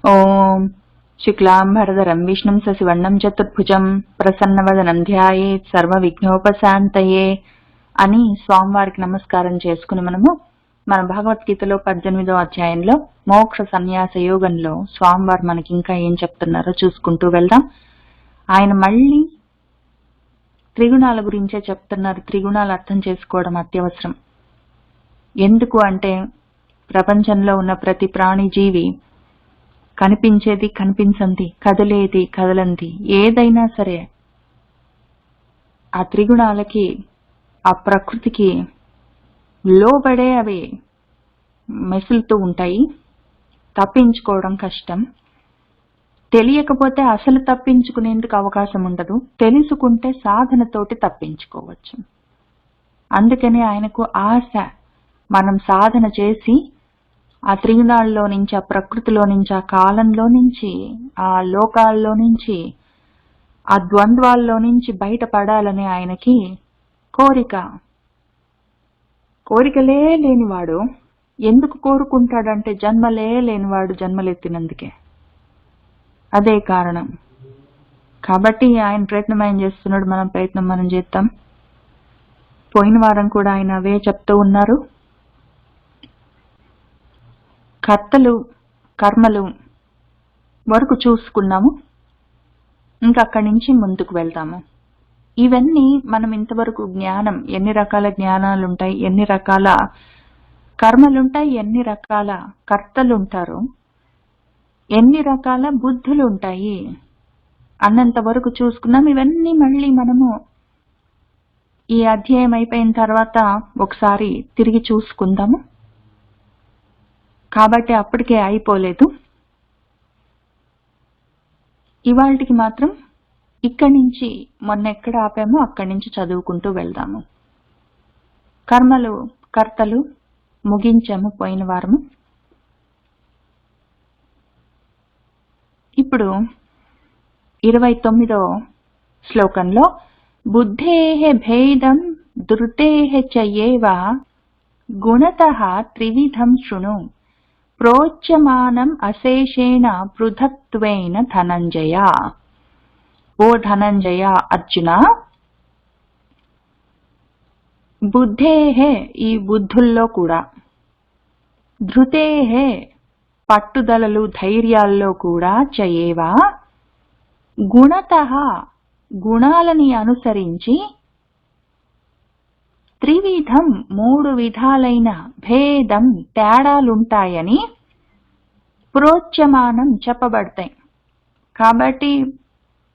ఓం శుక్లాంబరధరం విష్ణుం శశివర్ణం చతుర్భుజం ప్రసన్నవదనం ధ్యాయేత్ సర్వ విఘ్నోపశాంతయే అని స్వామివారికి నమస్కారం చేసుకుని మన భగవద్గీతలో 18వ అధ్యాయంలో మోక్ష సన్యాస యోగంలో స్వామివారు మనకి ఇంకా ఏం చెప్తున్నారో చూసుకుంటూ వెళ్దాం. ఆయన మళ్ళీ త్రిగుణాల గురించే చెప్తున్నారు. త్రిగుణాలు అర్థం చేసుకోవడం అత్యవసరం. ఎందుకు అంటే ప్రపంచంలో ఉన్న ప్రతి ప్రాణి జీవి కనిపించేది కనిపించంది, కదిలేది కదలంది ఏదైనా సరే ఆ త్రిగుణాలకి, ఆ ప్రకృతికి లోబడే అవి మెసులుతూ ఉంటాయి. తప్పించుకోవడం కష్టం. తెలియకపోతే అసలు తప్పించుకునేందుకు అవకాశం ఉండదు. తెలుసుకుంటే సాధనతోటి తప్పించుకోవచ్చు. అందుకని ఆయనకు ఆశ, మనం సాధన చేసి ఆ త్రిగుణాల్లో నుంచి, ఆ ప్రకృతిలో నుంచి, ఆ కాలంలో నుంచి, ఆ లోకాల్లో నుంచి, ఆ ద్వంద్వాల్లో నుంచి బయటపడాలని ఆయనకి కోరిక. కోరికలే లేనివాడు ఎందుకు కోరుకుంటాడంటే జన్మలే లేనివాడు జన్మలెత్తినందుకే. అదే కారణం. కాబట్టి ఆయన ప్రయత్నం ఆయన చేస్తున్నాడు, మనం ప్రయత్నం మనం చేద్దాం. పోయిన వారం కూడా ఆయన అవే చెప్తూ ఉన్నారు. కర్తలు కర్మలు వరకు చూసుకున్నాము. ఇంకా అక్కడి నుంచి ముందుకు వెళ్తాము. ఇవన్నీ మనం ఇంతవరకు జ్ఞానం, ఎన్ని రకాల జ్ఞానాలు ఉంటాయి, ఎన్ని రకాల కర్మలుంటాయి, ఎన్ని రకాల కర్తలు ఉంటారు, ఎన్ని రకాల బుద్ధులు ఉంటాయి అన్నంత వరకు చూసుకున్నాం. ఇవన్నీ మళ్ళీ మనము ఈ అధ్యాయం అయిపోయిన తర్వాత ఒకసారి తిరిగి చూసుకుందాము. కాబట్టి అప్పటికే అయిపోలేదు. ఇవాళకి మాత్రం ఇక్కడి నుంచి మొన్న ఎక్కడ ఆపామో అక్కడి నుంచి చదువుకుంటూ వెళ్దాము. కర్మలు కర్తలు ముగించాము పోయిన వారము. ఇప్పుడు 29వ శ్లోకంలో బుద్ధేః భేదం ధృతేః చ ఏవ గుణతః త్రివిధం శృణు ప్రోచ్యమానం అశేషేణ పృథక్త్వేన ధనంజయ. ఓ ధనంజయ, అర్జున, బుద్ధేః ఈ బుద్ధుల్లో కూడా, ధృతేః పట్టుదలలు ధైర్యాల్లో కూడా, చయేవ గుణతః గుణాలని అనుసరించి, త్రివిధం మూడు విధాలైన, భేదం తేడాలుంటాయని, ప్రోచ్యమానం చెప్పబడతాయి. కాబట్టి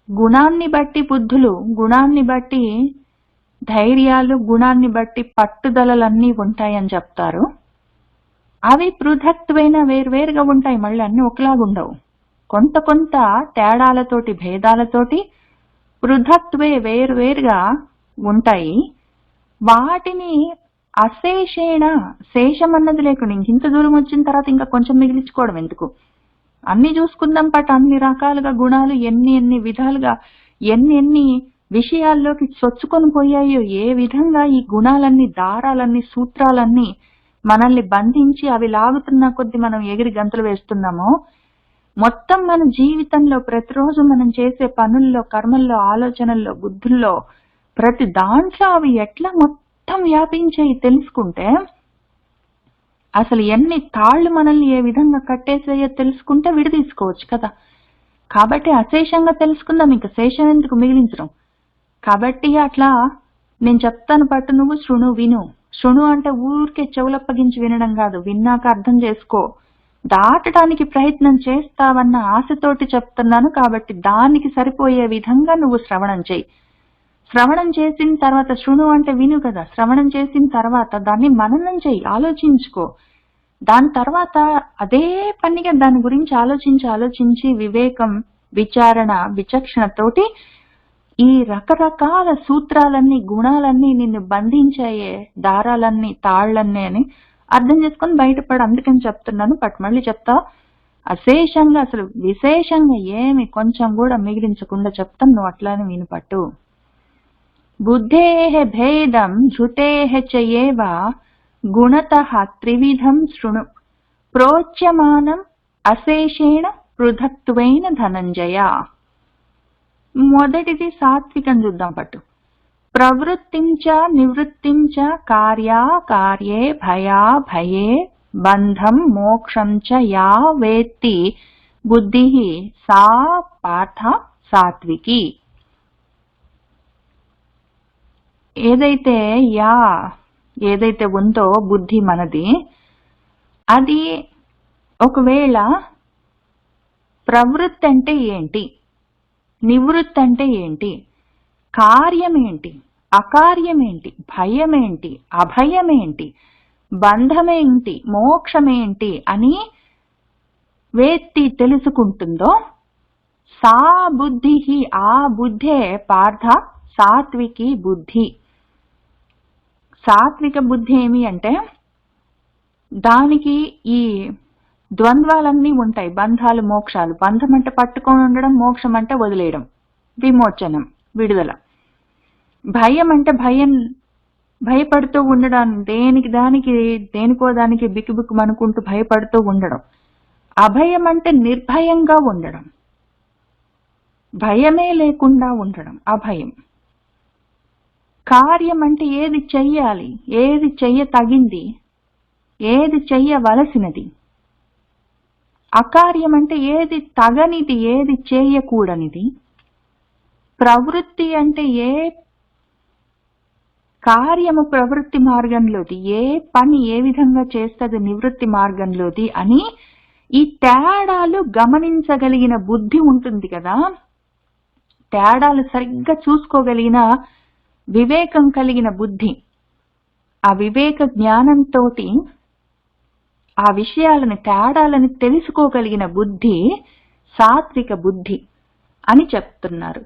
గుణాన్ని బట్టి బుద్ధులు, గుణాన్ని బట్టి ధైర్యాలు, గుణాన్ని బట్టి పట్టుదలలన్నీ ఉంటాయని చెప్తారు. అవి పృథక్త్వేన వేర్వేరుగా ఉంటాయి. మళ్ళీ అన్ని ఒకలాగుండవు. కొంత కొంత తేడాలతోటి, భేదాలతోటి పృథక్త్వే వేర్వేరుగా ఉంటాయి. వాటిని అశేషేణ, శేషం అన్నది లేకుండా, ఇంత దూరం వచ్చిన తర్వాత ఇంకా కొంచెం మిగిలించుకోవడం ఎందుకు, అన్ని చూసుకుందాం పట్. అన్ని రకాలుగా గుణాలు ఎన్ని విధాలుగా, ఎన్ని విషయాల్లోకి చొచ్చుకొని పోయాయో, ఏ విధంగా ఈ గుణాలన్నీ, దారాలన్నీ, సూత్రాలన్నీ మనల్ని బంధించి అవి లాగుతున్న కొద్దీ మనం ఎగిరి గంతులు వేస్తున్నామో, మొత్తం మన జీవితంలో ప్రతిరోజు మనం చేసే పనుల్లో, కర్మల్లో, ఆలోచనల్లో, బుద్ధుల్లో, ప్రతి దాంట్లో అవి ఎట్లా మొత్తం వ్యాపించాయి తెలుసుకుంటే, అసలు ఎన్ని తాళ్లు మనల్ని ఏ విధంగా కట్టేసాయో తెలుసుకుంటే విడదీసుకోవచ్చు కదా. కాబట్టి అశేషంగా తెలుసుకుందాం, ఇంకా శేషం ఎందుకు మిగిలించడం. కాబట్టి అట్లా నేను చెప్తాను పట్టు, నువ్వు శృణు, విను. శృణు అంటే ఊరికే చెవులప్పగించి వినడం కాదు, విన్నాక అర్థం చేసుకో, దాటడానికి ప్రయత్నం చేస్తావన్న ఆశతోటి చెప్తున్నాను. కాబట్టి దానికి సరిపోయే విధంగా నువ్వు శ్రవణం చేయి. శ్రవణం చేసిన తర్వాత, శృణు అంటే విను కదా, శ్రవణం చేసిన తర్వాత దాన్ని మననం చేయి, ఆలోచించుకో. దాని తర్వాత అదే పనిగా దాని గురించి ఆలోచించి వివేకం, విచారణ, విచక్షణతోటి ఈ రకరకాల సూత్రాలన్నీ, గుణాలన్నీ నిన్ను బంధించాయే, దారాలన్నీ, తాళ్లన్నీ అని అర్థం చేసుకొని బయటపడు. అందుకని చెప్తున్నాను పట్టు. మళ్ళీ చెప్తా, అశేషంగా, అసలు విశేషంగా ఏమి కొంచెం కూడా మిగిలించకుండా చెప్తాను, నువ్వు అట్లానే విను పట్టు. బుద్ధేః భేదం ధృతేః చ ఏవ గుణతః త్రివిధం శృణు ప్రోచ్యమానం అశేషేణ పృథక్త్వేన ధనంజయ. మొదటిది సాత్వికం చూద్దాం పట్టు. ప్రవృత్తిం చ నివృత్తిం చ కార్యాకార్యే భయాభయే బంధం మోక్షం చ యా వేత్తి బుద్ధిః సా పార్థ సాత్వికి. ఏదైతే ఉందో బుద్ధి మనది, అది ఒకవేళ ప్రవృత్తి అంటే ఏంటి, నివృత్తి అంటే ఏంటి, కార్యమేంటి, అకార్యమేంటి, భయమేంటి, అభయమేంటి, బంధమేంటి, మోక్షమేంటి అని వేత్తి తెలుసుకుంటుందో సా బుద్ధి, ఆ బుద్ధే పార్థ సాత్వికి బుద్ధి. సాత్విక బుద్ధి ఏమి అంటే దానికి ఈ ద్వంద్వాలన్నీ ఉంటాయి, బంధాలు మోక్షాలు. బంధం అంటే పట్టుకొని ఉండడం, మోక్షం అంటే వదిలేయడం, విమోచనం, విడుదల. భయం అంటే భయపడుతూ ఉండడం, దేనికో దానికి బిక్కుబిక్కు అనుకుంటూ భయపడుతూ ఉండడం. అభయం అంటే నిర్భయంగా ఉండడం, భయమే లేకుండా ఉండడం అభయం. కార్యం అంటే ఏది చెయ్యాలి, ఏది చెయ్యతగింది, ఏది చెయ్యవలసినది. అకార్యం అంటే ఏది తగనిది, ఏది చేయకూడనిది. ప్రవృత్తి అంటే ఏ కార్యము ప్రవృత్తి మార్గంలోది, ఏ పని ఏ విధంగా చేస్తుంది నివృత్తి మార్గంలోది అని ఈ తేడాలు గమనించగలిగిన బుద్ధి ఉంటుంది కదా. తేడాలు సరిగ్గా చూసుకోగలిగిన వివేకం కలిగిన బుద్ధి, ఆ వివేక జ్ఞానంతో ఆ విషయాలను తేడాలను తెలుసుకోగలిగిన బుద్ధి సాత్విక బుద్ధి అని చెప్తున్నారు.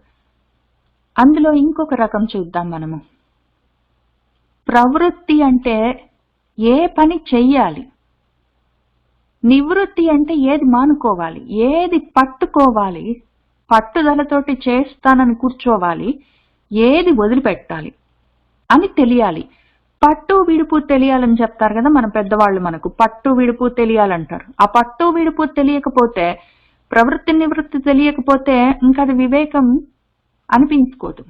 అందులో ఇంకొక రకం చూద్దాం మనము. ప్రవృత్తి అంటే ఏ పని చెయ్యాలి, నివృత్తి అంటే ఏది మానుకోవాలి, ఏది పట్టుకోవాలి, పట్టుదలతోటి చేస్తానని కూర్చోవాలి, ఏది వదిలిపెట్టాలి అని తెలియాలి. పట్టు విడుపు తెలియాలని చెప్తారు కదా మన పెద్దవాళ్ళు, మనకు పట్టు విడుపు తెలియాలంటారు. ఆ పట్టు విడుపు తెలియకపోతే, ప్రవృత్తి నివృత్తి తెలియకపోతే ఇంకా అది వివేకం అనిపించుకోదు.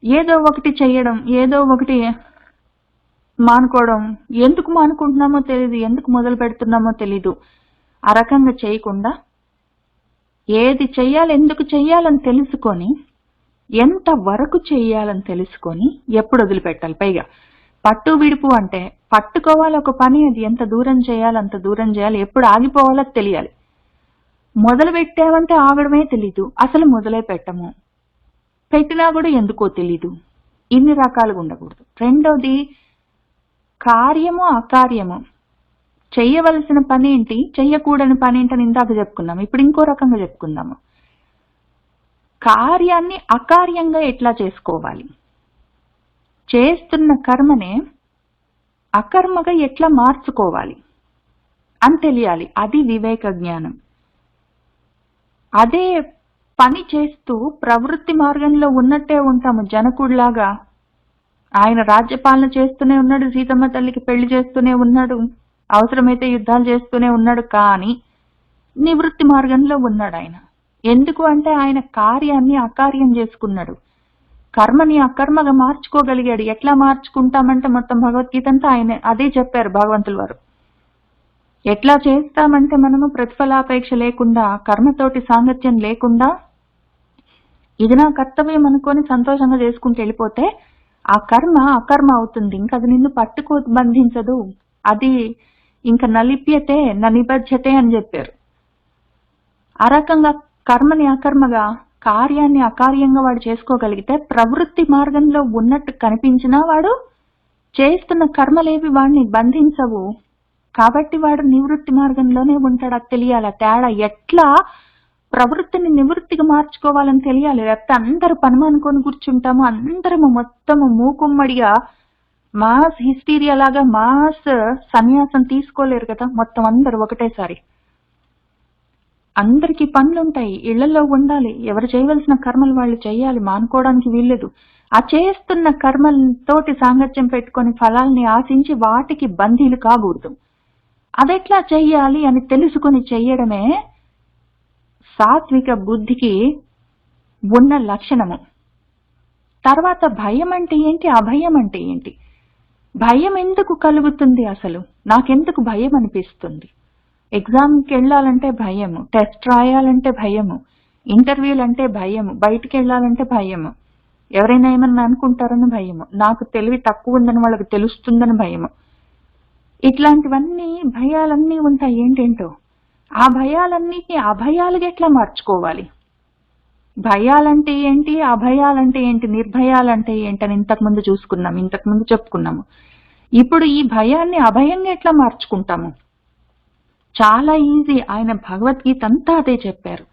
ఏదో ఒకటి చెయ్యడం, ఏదో ఒకటి మానుకోవడం, ఎందుకు మానుకుంటున్నామో తెలియదు, ఎందుకు మొదలు పెడుతున్నామో తెలీదు. ఆ రకంగా చేయకుండా ఏది చెయ్యాలి, ఎందుకు చెయ్యాలని తెలుసుకొని, ఎంత వరకు చెయ్యాలని తెలుసుకొని ఎప్పుడు వదిలిపెట్టాలి. పైగా పట్టు విడుపు అంటే పట్టుకోవాలి ఒక పని, అది ఎంత దూరం చేయాలి అంత దూరం చేయాలి, ఎప్పుడు ఆగిపోవాలో తెలియాలి. మొదలు పెట్టామంటే ఆగడమే తెలీదు, అసలు మొదలే పెట్టము, పెట్టినా కూడా ఎందుకో తెలీదు. ఇన్ని రకాలుగా ఉండకూడదు. రెండోది కార్యము అకార్యము, చెయ్యవలసిన పని ఏంటి, చెయ్యకూడని పని ఏంటని ఇందాక చెప్పుకున్నాము. ఇప్పుడు ఇంకో రకంగా చెప్పుకుందాము. కార్యాన్ని అకార్యంగా ఎట్లా చేసుకోవాలి, చేస్తున్న కర్మనే అకర్మగా ఎట్లా మార్చుకోవాలి అని తెలియాలి. అది వివేక జ్ఞానం. అదే పని చేస్తూ ప్రవృత్తి మార్గంలో ఉన్నట్టే ఉంటాము. జనకుడిలాగా ఆయన రాజ్యపాలన చేస్తూనే ఉన్నాడు, సీతమ్మ తల్లికి పెళ్లి చేస్తూనే ఉన్నాడు, అవసరమైతే యుద్ధాలు చేస్తూనే ఉన్నాడు. కానీ నివృత్తి మార్గంలో ఉన్నాడు ఆయన. ఎందుకు అంటే ఆయన కార్యాన్ని అకార్యం చేసుకున్నాడు, కర్మని అకర్మగా మార్చుకోగలిగాడు. ఎట్లా మార్చుకుంటామంటే మొత్తం భగవద్గీత అంతా ఆయన అదే చెప్పారు భగవంతుల వారు. ఎట్లా చేస్తామంటే మనము ప్రతిఫలాపేక్ష లేకుండా, కర్మతోటి సాంగత్యం లేకుండా, ఇది నా కర్తవ్యం అనుకొని సంతోషంగా చేసుకుంటూ వెళ్ళిపోతే ఆ కర్మ అకర్మ అవుతుంది. ఇంకా అది నిన్ను పట్టుకో బంధించదు. అది ఇంకా నలిప్యతే నిబధ్యతే అని చెప్పారు. ఆ రకంగా కర్మని అకర్మగా, కార్యాన్ని అకార్యంగా వాడు చేసుకోగలిగితే ప్రవృత్తి మార్గంలో ఉన్నట్టు కనిపించినా వాడు చేస్తున్న కర్మలేవి వాడిని బంధించవు. కాబట్టి వాడు నివృత్తి మార్గంలోనే ఉంటాడు. అది తెలియాలి. తేడా ఎట్లా ప్రవృత్తిని నివృత్తిగా మార్చుకోవాలని తెలియాలి. లేకపోతే అందరూ పని అనుకొని కూర్చుంటాము, అందరము మొత్తము మూకుమ్మడిగా మాస్ హిస్టీరియా లాగా మాస్ సన్యాసం తీసుకోలేరు కదా మొత్తం అందరూ ఒకటేసారి. అందరికీ పనులుంటాయి, ఇళ్లలో ఉండాలి, ఎవరు చేయవలసిన కర్మలు వాళ్ళు చేయాలి, మానుకోవడానికి వీల్లేదు. ఆ చేస్తున్న కర్మలతోటి సాంగత్యం పెట్టుకొని ఫలాల్ని ఆశించి వాటికి బందీలు కాకూడదు. అదెట్లా చెయ్యాలి అని తెలుసుకొని చెయ్యడమే సాత్విక బుద్ధికి ఉన్న లక్షణము. తర్వాత భయం అంటే ఏంటి, అభయం అంటే ఏంటి? భయం ఎందుకు కలుగుతుంది? అసలు నాకెందుకు భయం అనిపిస్తుంది? ఎగ్జామ్కి వెళ్ళాలంటే భయము, టెస్ట్ రాయాలంటే భయము, ఇంటర్వ్యూలు అంటే భయము, బయటికి వెళ్ళాలంటే భయము, ఎవరైనా ఏమన్నా అనుకుంటారని భయము, నాకు తెలివి తక్కువ ఉందని వాళ్ళకి తెలుస్తుందని భయము. ఇట్లాంటివన్నీ భయాలన్నీ ఉంటాయి ఏంటేంటో. ఆ భయాలన్నిటిని అభయాలుగా ఎట్లా మార్చుకోవాలి? భయాలంటే ఏంటి, అభయాలంటే ఏంటి, నిర్భయాలంటే ఏంటని ఇంతకుముందు చూసుకున్నాం, ఇంతకుముందు చెప్పుకున్నాము. ఇప్పుడు ఈ భయాన్ని అభయంగా ఎట్లా మార్చుకుంటాము? చాలా ఈజీ. ఆయన భగవద్గీత అంతా అదే చెప్పారు.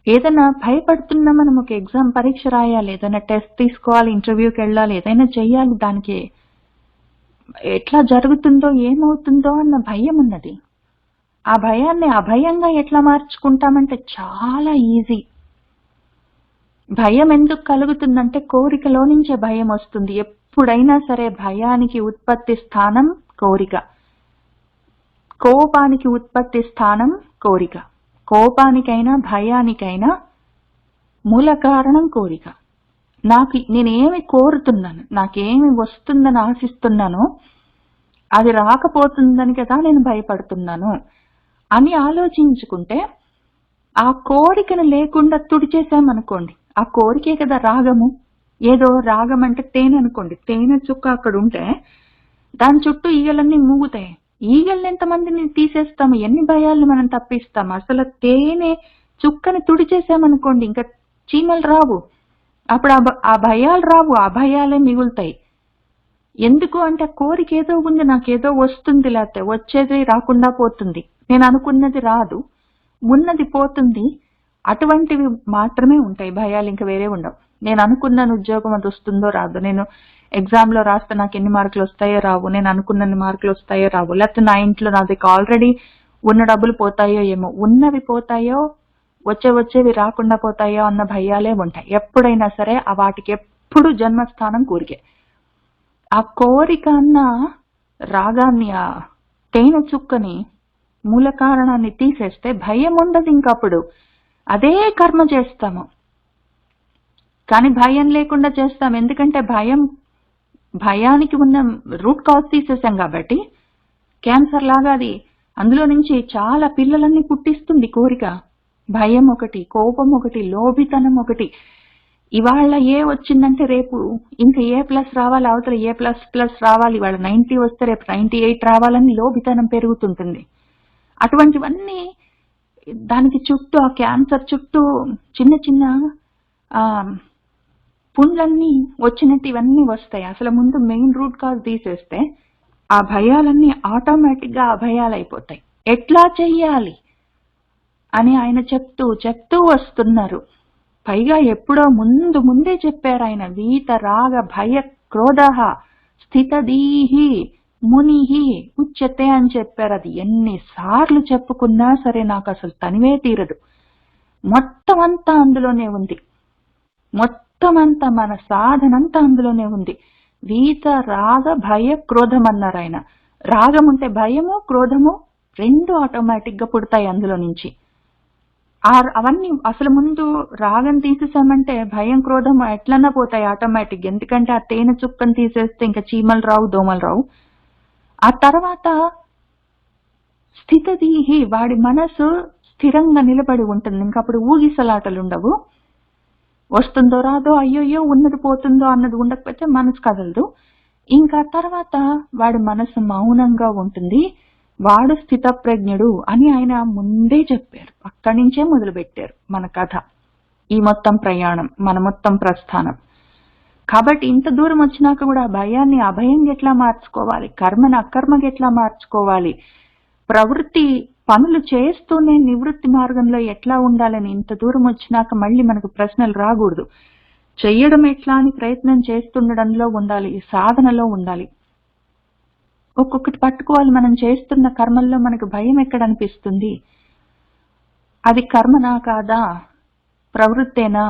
ఏదైనా భయపడుతున్నా మనం ఒక ఎగ్జామ్ పరీక్ష రాయాలి, ఏదైనా టెస్ట్ తీసుకోవాలి, ఇంటర్వ్యూకి వెళ్ళాలి, ఏదైనా చెయ్యాలి, దానికి ఎట్లా జరుగుతుందో ఏమవుతుందో అన్న భయం ఉన్నది. ఆ భయాన్ని అభయంగా ఎట్లా మార్చుకుంటామంటే చాలా ఈజీ. భయం ఎందుకు కలుగుతుందంటే కోరికలో నుంచే భయం వస్తుంది. ఎప్పుడైనా సరే భయానికి ఉత్పత్తి స్థానం కోరిక, కోపానికి ఉత్పత్తి స్థానం కోరిక. కోపానికైనా భయానికైనా మూల కారణం కోరిక. నేనేమి కోరుతున్నాను, నాకేమి వస్తుందని ఆశిస్తున్నానో అది రాకపోతుందని కదా నేను భయపడుతున్నాను అని ఆలోచించుకుంటే, ఆ కోరికను లేకుండా తుడిచేసామనుకోండి, ఆ కోరికే కదా రాగము. ఏదో రాగం అంటే తేనె అనుకోండి, తేనె చుక్క అక్కడ ఉంటే దాని చుట్టూ ఈగలన్నీ మూగుతాయి. ఈగల్ని ఎంతమందిని తీసేస్తాము, ఎన్ని భయాలను మనం తప్పిస్తాము. అసలు తేనె చుక్కని తుడిచేసామనుకోండి, ఇంకా చీమలు రావు. అప్పుడు ఆ భయాలు రావు, ఆ భయాలే మిగులుతాయి. ఎందుకు అంటే కోరిక ఏదో ఉంది, నాకేదో వస్తుంది, లేకపోతే వచ్చేది రాకుండా పోతుంది, నేను అనుకున్నది రాదు, ఉన్నది పోతుంది, అటువంటివి మాత్రమే ఉంటాయి భయాలు, ఇంకా వేరే ఉండవు. నేను అనుకున్న ఉద్యోగం అది వస్తుందో రాదు, నేను ఎగ్జామ్ లో రాస్తే నాకు ఎన్ని మార్కులు వస్తాయో రావు, నేను అనుకున్న మార్కులు వస్తాయో రావు, లేకపోతే నా ఇంట్లో నాది ఆల్రెడీ ఉన్న డబ్బులు పోతాయో ఏమో, ఉన్నవి పోతాయో వచ్చేవి రాకుండా పోతాయో అన్న భయాలే ఉంటాయి. ఎప్పుడైనా సరే వాటికి ఎప్పుడు జన్మస్థానం కోరికే. ఆ కోరిక అన్న రాగాన్ని, ఆ తేనె చుక్కని, మూల కారణాన్ని తీసేస్తే భయం ఉండదు. ఇంకప్పుడు అదే కర్మ చేస్తాము. కానీ భయం లేకుండా చేస్తాం, ఎందుకంటే భయానికి ఉన్న రూట్ కాజ్ తీసేసాం కాబట్టి. క్యాన్సర్ లాగా అది అందులో నుంచి చాలా పిల్లలన్నీ పుట్టిస్తుంది కోరిక. భయం ఒకటి, కోపం ఒకటి, లోభితనం ఒకటి. ఇవాళ ఏ వచ్చిందంటే రేపు ఇంకా A+ రావాలి, అవతల A++ రావాలి, ఇవాళ 90 వస్తే రేపు 98 రావాలని లోభితనం పెరుగుతుంటుంది. అటువంటివన్నీ దానికి చుట్టూ, ఆ క్యాన్సర్ చుట్టూ చిన్న చిన్న పుండ్లన్నీ వచ్చినట్టు ఇవన్నీ వస్తాయి. అసలు ముందు మెయిన్ రూట్ కాజ్ తీసేస్తే ఆ భయాలన్నీ ఆటోమేటిక్ గా అభయాలైపోతాయి. ఎట్లా చెయ్యాలి అని ఆయన చెప్తూ వస్తున్నారు. పైగా ఎప్పుడో ముందే చెప్పారు ఆయన. వీత రాగ భయ క్రోధ స్థితదీహి మునిహి ఉచ్యతే అని చెప్పారు. అది ఎన్నిసార్లు చెప్పుకున్నా సరే నాకు అసలు తనివే తీరదు. మొత్తం అంతా అందులోనే ఉంది, మొత్తం అంతా మన సాధనంతా అందులోనే ఉంది. వీత రాగ భయ క్రోధం అన్నారు ఆయన. రాగం ఉంటే భయము, క్రోధము రెండు ఆటోమేటిక్ గా పుడతాయి అందులో నుంచి. అవన్నీ అసలు ముందు రాగం తీసేసామంటే భయం, క్రోధం ఎట్లన్నా పోతాయి ఆటోమేటిక్. ఎందుకంటే ఆ తేనె చుక్కను తీసేస్తే ఇంకా చీమలు రావు, దోమలు రావు. ఆ తర్వాత స్థితదీహి, వాడి మనసు స్థిరంగా నిలబడి ఉంటుంది. ఇంకా అప్పుడు ఊగిసలాటలు ఉండవు. వస్తుందో రాదో, అయ్యోయ్యో ఉన్నది పోతుందో అన్నది ఉండకపోతే మనసు కదలదు. ఇంకా తర్వాత వాడి మనసు మౌనంగా ఉంటుంది. వాడు స్థితప్రజ్ఞుడు అని ఆయన ముందే చెప్పారు. అక్కడి నుంచే మొదలు పెట్టారు మన కథ, ఈ మొత్తం ప్రయాణం, మన మొత్తం ప్రస్థానం. కాబట్టి ఇంత దూరం వచ్చినాక కూడా భయాన్ని అభయంగా ఎట్లా మార్చుకోవాలి, కర్మను అకర్మగా ఎట్లా మార్చుకోవాలి, ప్రవృత్తి పనులు చేస్తూనే నివృత్తి మార్గంలో ఎట్లా ఉండాలని ఇంత దూరం వచ్చినాక మళ్ళీ మనకు ప్రశ్నలు రాకూడదు. చెయ్యడం ఎట్లా అని ప్రయత్నం చేస్తుండడంలో ఉండాలి, సాధనలో ఉండాలి. ఒక్కొక్కటి పట్టుకోవాలి. మనం చేస్తున్న కర్మల్లో మనకు భయం ఎక్కడ అనిపిస్తుంది, అది కర్మనా కాదా, ప్రవృత్తేనా?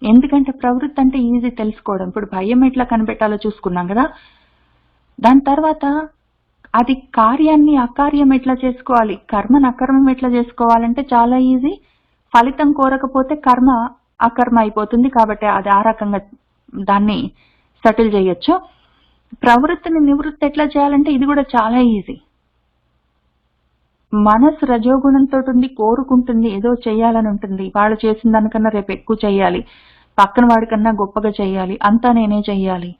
ఎందుకంటే ప్రవృత్తి అంటే ఈజీ తెలుసుకోవడం. ఇప్పుడు భయం ఎట్లా కనిపెట్టాలో చూసుకున్నాం కదా. దాని తర్వాత అది కార్యాన్ని అకార్యం ఎట్లా చేసుకోవాలి, కర్మను అకర్మం ఎట్లా చేసుకోవాలంటే చాలా ఈజీ. ఫలితం కోరకపోతే కర్మ అకర్మ అయిపోతుంది, కాబట్టి అది ఆ రకంగా దాన్ని సెటిల్ చేయొచ్చు. ప్రవృత్తిని నివృత్తి ఎట్లా చేయాలంటే ఇది కూడా చాలా ఈజీ. మనసు రజోగుణంతో ఉంది, కోరుకుంటుంది, ఏదో చెయ్యాలని ఉంటుంది, వాళ్ళు చేసిన దానికన్నా రేపు ఎక్కువ చెయ్యాలి, పక్కన వాడికన్నా గొప్పగా చెయ్యాలి, అంతా నేనే చెయ్యాలి,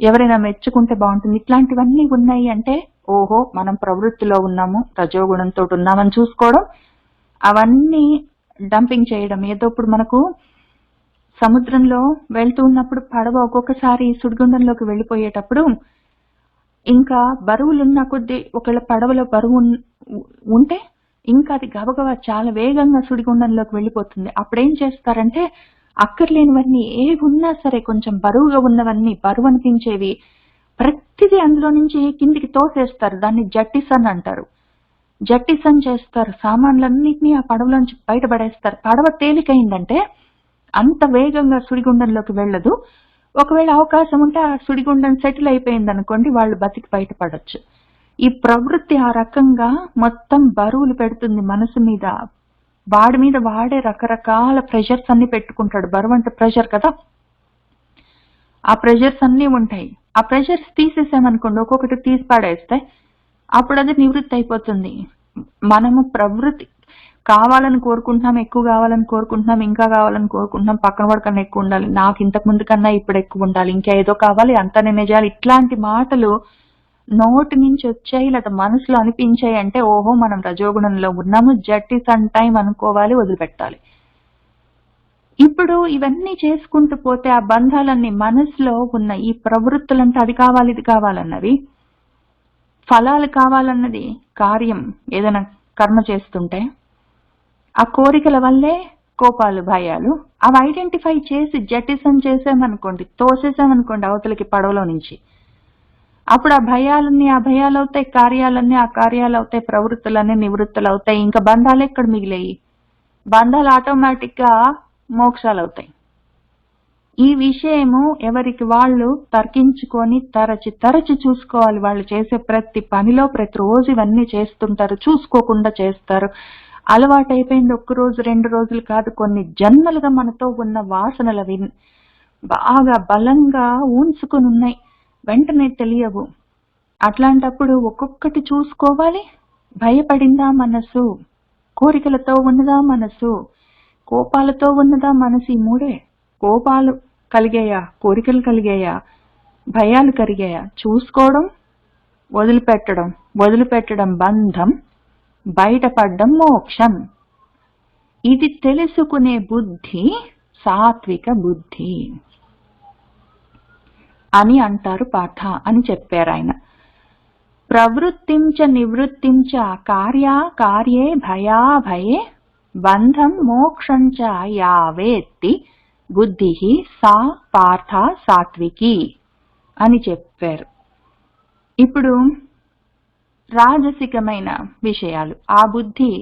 ఎవరైనా మెచ్చుకుంటే బాగుంటుంది, ఇట్లాంటివన్నీ ఉన్నాయి అంటే ఓహో మనం ప్రవృత్తిలో ఉన్నాము, రజోగుణంతో ఉన్నామని చూసుకోవడం, అవన్నీ డంపింగ్ చేయడం. ఏదో ఇప్పుడు మనకు సముద్రంలో వెళ్తూ ఉన్నప్పుడు పడవ ఒక్కొక్కసారి సుడిగుండంలోకి వెళ్ళిపోయేటప్పుడు ఇంకా బరువులున్న కొద్దీ ఒకవేళ పడవలో బరువు ఉంటే ఇంకా అది గబగబా చాలా వేగంగా సుడిగుండంలోకి వెళ్ళిపోతుంది. అప్పుడేం చేస్తారంటే అక్కర్లేనివన్నీ ఏవి ఉన్నా సరే కొంచెం బరువుగా ఉన్నవన్నీ, బరువు అనిపించేవి ప్రతిదీ అందులో నుంచి కిందికి తోసేస్తారు. దాన్ని జట్టిసన్ అంటారు. జట్టిసన్ చేస్తారు, సామాన్లన్నింటినీ ఆ పడవలోంచి బయటపడేస్తారు. పడవ తేలికైందంటే అంత వేగంగా సుడిగుండంలోకి వెళ్ళదు. ఒకవేళ అవకాశం ఉంటే ఆ సుడిగుండం సెటిల్ అయిపోయింది అనుకోండి, వాళ్ళు బతికి బయటపడొచ్చు. ఈ ప్రవృత్తి ఆ రకంగా మొత్తం బరువులు పెడుతుంది మనసు మీద. వాడి మీద వాడే రకరకాల ప్రెషర్స్ అన్ని పెట్టుకుంటాడు. బరువు అంటే ప్రెషర్ కదా, ఆ ప్రెషర్స్ అన్ని ఉంటాయి. ఆ ప్రెషర్స్ తీసేసామనుకోండి, ఒక్కొక్కటి తీసి పడేస్తే అప్పుడు అది నివృత్తి అయిపోతుంది. మనము ప్రవృత్తి కావాలని కోరుకుంటున్నాం, ఎక్కువ కావాలని కోరుకుంటున్నాం, ఇంకా కావాలని కోరుకుంటున్నాం, పక్కన వాడి కన్నా ఎక్కువ ఉండాలి, నాకు ఇంతకు ముందు కన్నా ఇప్పుడు ఎక్కువ ఉండాలి, ఇంకా ఏదో కావాలి, అంతా నేనే చేయాలి, ఇట్లాంటి మాటలు నోటి నుంచి వచ్చాయి లేదా మనసులో అనిపించాయి అంటే ఓహో మనం రజోగుణంలో ఉన్నాము, జట్టి సన్ టైం అనుకోవాలి, వదిలిపెట్టాలి. ఇప్పుడు ఇవన్నీ చేసుకుంటూ పోతే ఆ బంధాలన్నీ మనసులో ఉన్న ఈ ప్రవృత్తులంటే అది కావాలి ఇది కావాలన్నవి, ఫలాలు కావాలన్నది కార్యం, ఏదైనా కర్మ చేస్తుంటే ఆ కోరికల వల్లే కోపాలు భయాలు, అవి ఐడెంటిఫై చేసి జటిసం చేసామనుకోండి, తోసేసామనుకోండి అవతలకి పడవలో నుంచి, అప్పుడు ఆ భయాలన్నీ ఆ భయాలు అవుతాయి, కార్యాలన్నీ ఆ కార్యాలు అవుతాయి, ప్రవృత్తులన్నీ నివృత్తులు అవుతాయి. ఇంకా బంధాలు ఎక్కడ మిగిలాయి? బంధాలు ఆటోమేటిక్ గా మోక్షాలు అవుతాయి. ఈ విషయము ఎవరికి వాళ్ళు తర్కించుకొని తరచి చూసుకోవాలి. వాళ్ళు చేసే ప్రతి పనిలో ప్రతిరోజు ఇవన్నీ చేస్తుంటారు, చూసుకోకుండా చేస్తారు. అలవాటు అయిపోయింది, ఒక్క రోజు 2 రోజులు కాదు, కొన్ని జన్మలుగా మనతో ఉన్న వాసనలు అవి బాగా బలంగా ఊన్సుకుని ఉన్నాయి, వెంటనే తెలియవు. అట్లాంటప్పుడు ఒక్కొక్కటి చూసుకోవాలి. భయపడిందా మనసు, కోరికలతో ఉన్నదా మనసు, కోపాలతో ఉన్నదా మనసు, ఈ మూడే. కోపాలు కలిగాయా, కోరికలు కలిగాయా, భయాలు కలిగాయా, చూసుకోవడం, వదిలిపెట్టడం బంధం, బయటపడ్డం మోక్షం. ఇది తెలుసుకునే బుద్ధి సాత్విక బుద్ధి అని అంటారు పాఠ అని చెప్పారు ఆయన. ప్రవృత్తించ నివృత్తించ కార్యే భయాభయే బంధం మోక్షంచ యావేత్తి బుద్ధి సా పార్థ సాత్వికి అని చెప్పారు. ఇప్పుడు రాజసికమైన విషయాలు, ఆ బుద్ధి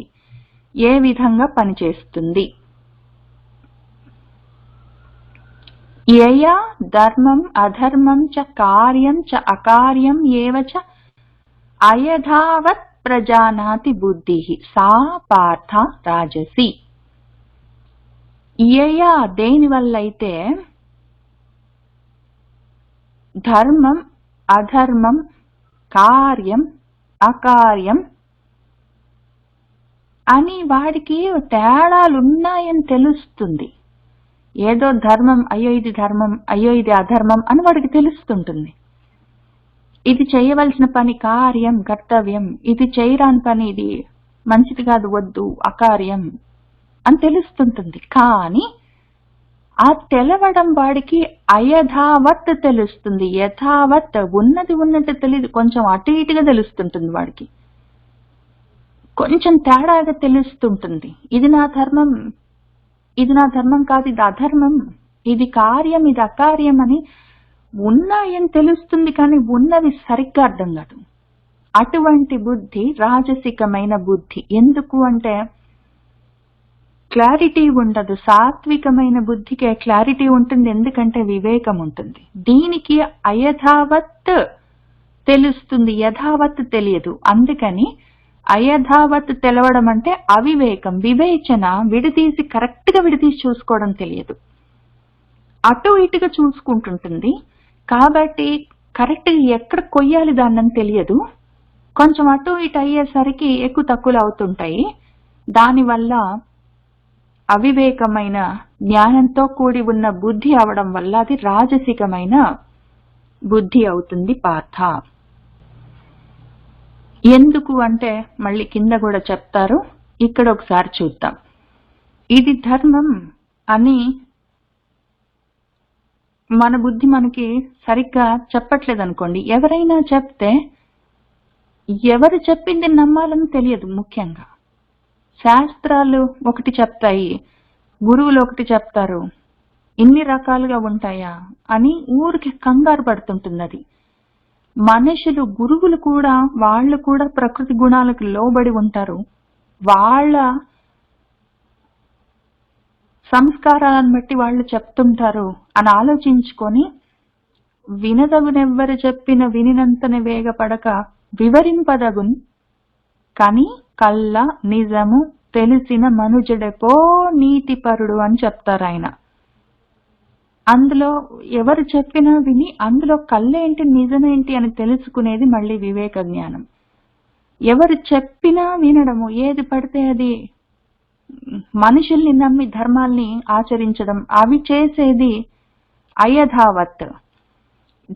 ఏ విధంగా పనిచేస్తుంది? యయా ధర్మం అధర్మం చ కార్యం చ అకార్యం ఏవ చ అయథావత్ ప్రజానాతి బుద్ధి సా పార్థ రాజసి. యయా దేని వల్లైతే ధర్మం అధర్మం కార్యం అకార్యం అని వాడికి తేడాలున్నాయని తెలుస్తుంది. ఏదో ధర్మం, అయ్యో ఇది ధర్మం, అయ్యో ఇది అధర్మం అని వాడికి తెలుస్తుంటుంది. ఇది చేయవలసిన పని కార్యం కర్తవ్యం, ఇది చేయరాని పని, ఇది మంచిది కాదు వద్దు అకార్యం అని తెలుస్తుంటుంది. కానీ ఆ తెలవడం వాడికి అయథావత్ తెలుస్తుంది. యథావత్ ఉన్నది ఉన్నట్టు తెలియదు, కొంచెం అటు ఇటుగా తెలుస్తుంటుంది. వాడికి కొంచెం తేడాగా తెలుస్తుంటుంది. ఇది నా ధర్మం, ఇది నా ధర్మం కాదు, ఇది అధర్మం, ఇది కార్యం, ఇది అకార్యం అని ఉన్నాయని తెలుస్తుంది, కానీ ఉన్నవి సరిగ్గా అర్థం కాదు. అటువంటి బుద్ధి రాజసికమైన బుద్ధి. ఎందుకు అంటే క్లారిటీ ఉండదు. సాత్వికమైన బుద్ధికి క్లారిటీ ఉంటుంది, ఎందుకంటే వివేకం ఉంటుంది. దీనికి అయథావత్ తెలుస్తుంది, యథావత్ తెలియదు. అందుకని అయథావత్ తెలవడం అంటే అవివేకం, వివేచన, విడదీసి కరెక్ట్ గా విడదీసి చూసుకోవడం తెలియదు. అటు ఇటుగా చూసుకుంటుంటుంది. కాబట్టి కరెక్ట్ గా ఎక్కడ కొయ్యాలి దాన్నని తెలియదు. కొంచెం అటు ఇటు అయ్యేసరికి ఎక్కువ తక్కువలు అవుతుంటాయి. దానివల్ల అవివేకమైన జ్ఞానంతో కూడి ఉన్న బుద్ధి అవడం వల్ల అది రాజసికమైన బుద్ధి అవుతుంది పార్థ. ఎందుకు అంటే మళ్ళీ కింద కూడా చెప్తారు, ఇక్కడ ఒకసారి చూద్దాం. ఇది ధర్మం అని మన బుద్ధి మనకి సరిగ్గా చెప్పట్లేదు అనుకోండి. ఎవరైనా చెప్తే ఎవరు చెప్పింది నమ్మాలని తెలియదు. ముఖ్యంగా శాస్త్రాలు ఒకటి చెప్తాయి, గురువులు ఒకటి చెప్తారు, ఇన్ని రకాలుగా ఉంటాయా అని ఊరికి కంగారు పడుతుంటుంది. అది మనుషులు, గురువులు కూడా, వాళ్ళు కూడా ప్రకృతి గుణాలకు లోబడి ఉంటారు. వాళ్ళ సంస్కారాలను బట్టి వాళ్ళు చెప్తుంటారు అని ఆలోచించుకొని వినదగునెవ్వరు చెప్పిన వినినంతనే వేగపడక వివరింపదగున్ కానీ కళ్ళ నిజము తెలిసిన మనుజుడెపో నీతిపరుడు అని చెప్తారు ఆయన. అందులో ఎవరు చెప్పినా విని అందులో కళ్ళేంటి నిజమేంటి అని తెలుసుకునేది మళ్ళీ వివేక జ్ఞానం. ఎవరు చెప్పినా వినడము, ఏది పడితే అది మనుషుల్ని నమ్మి ధర్మాల్ని ఆచరించడం, అవి చేసేది అయథావత్.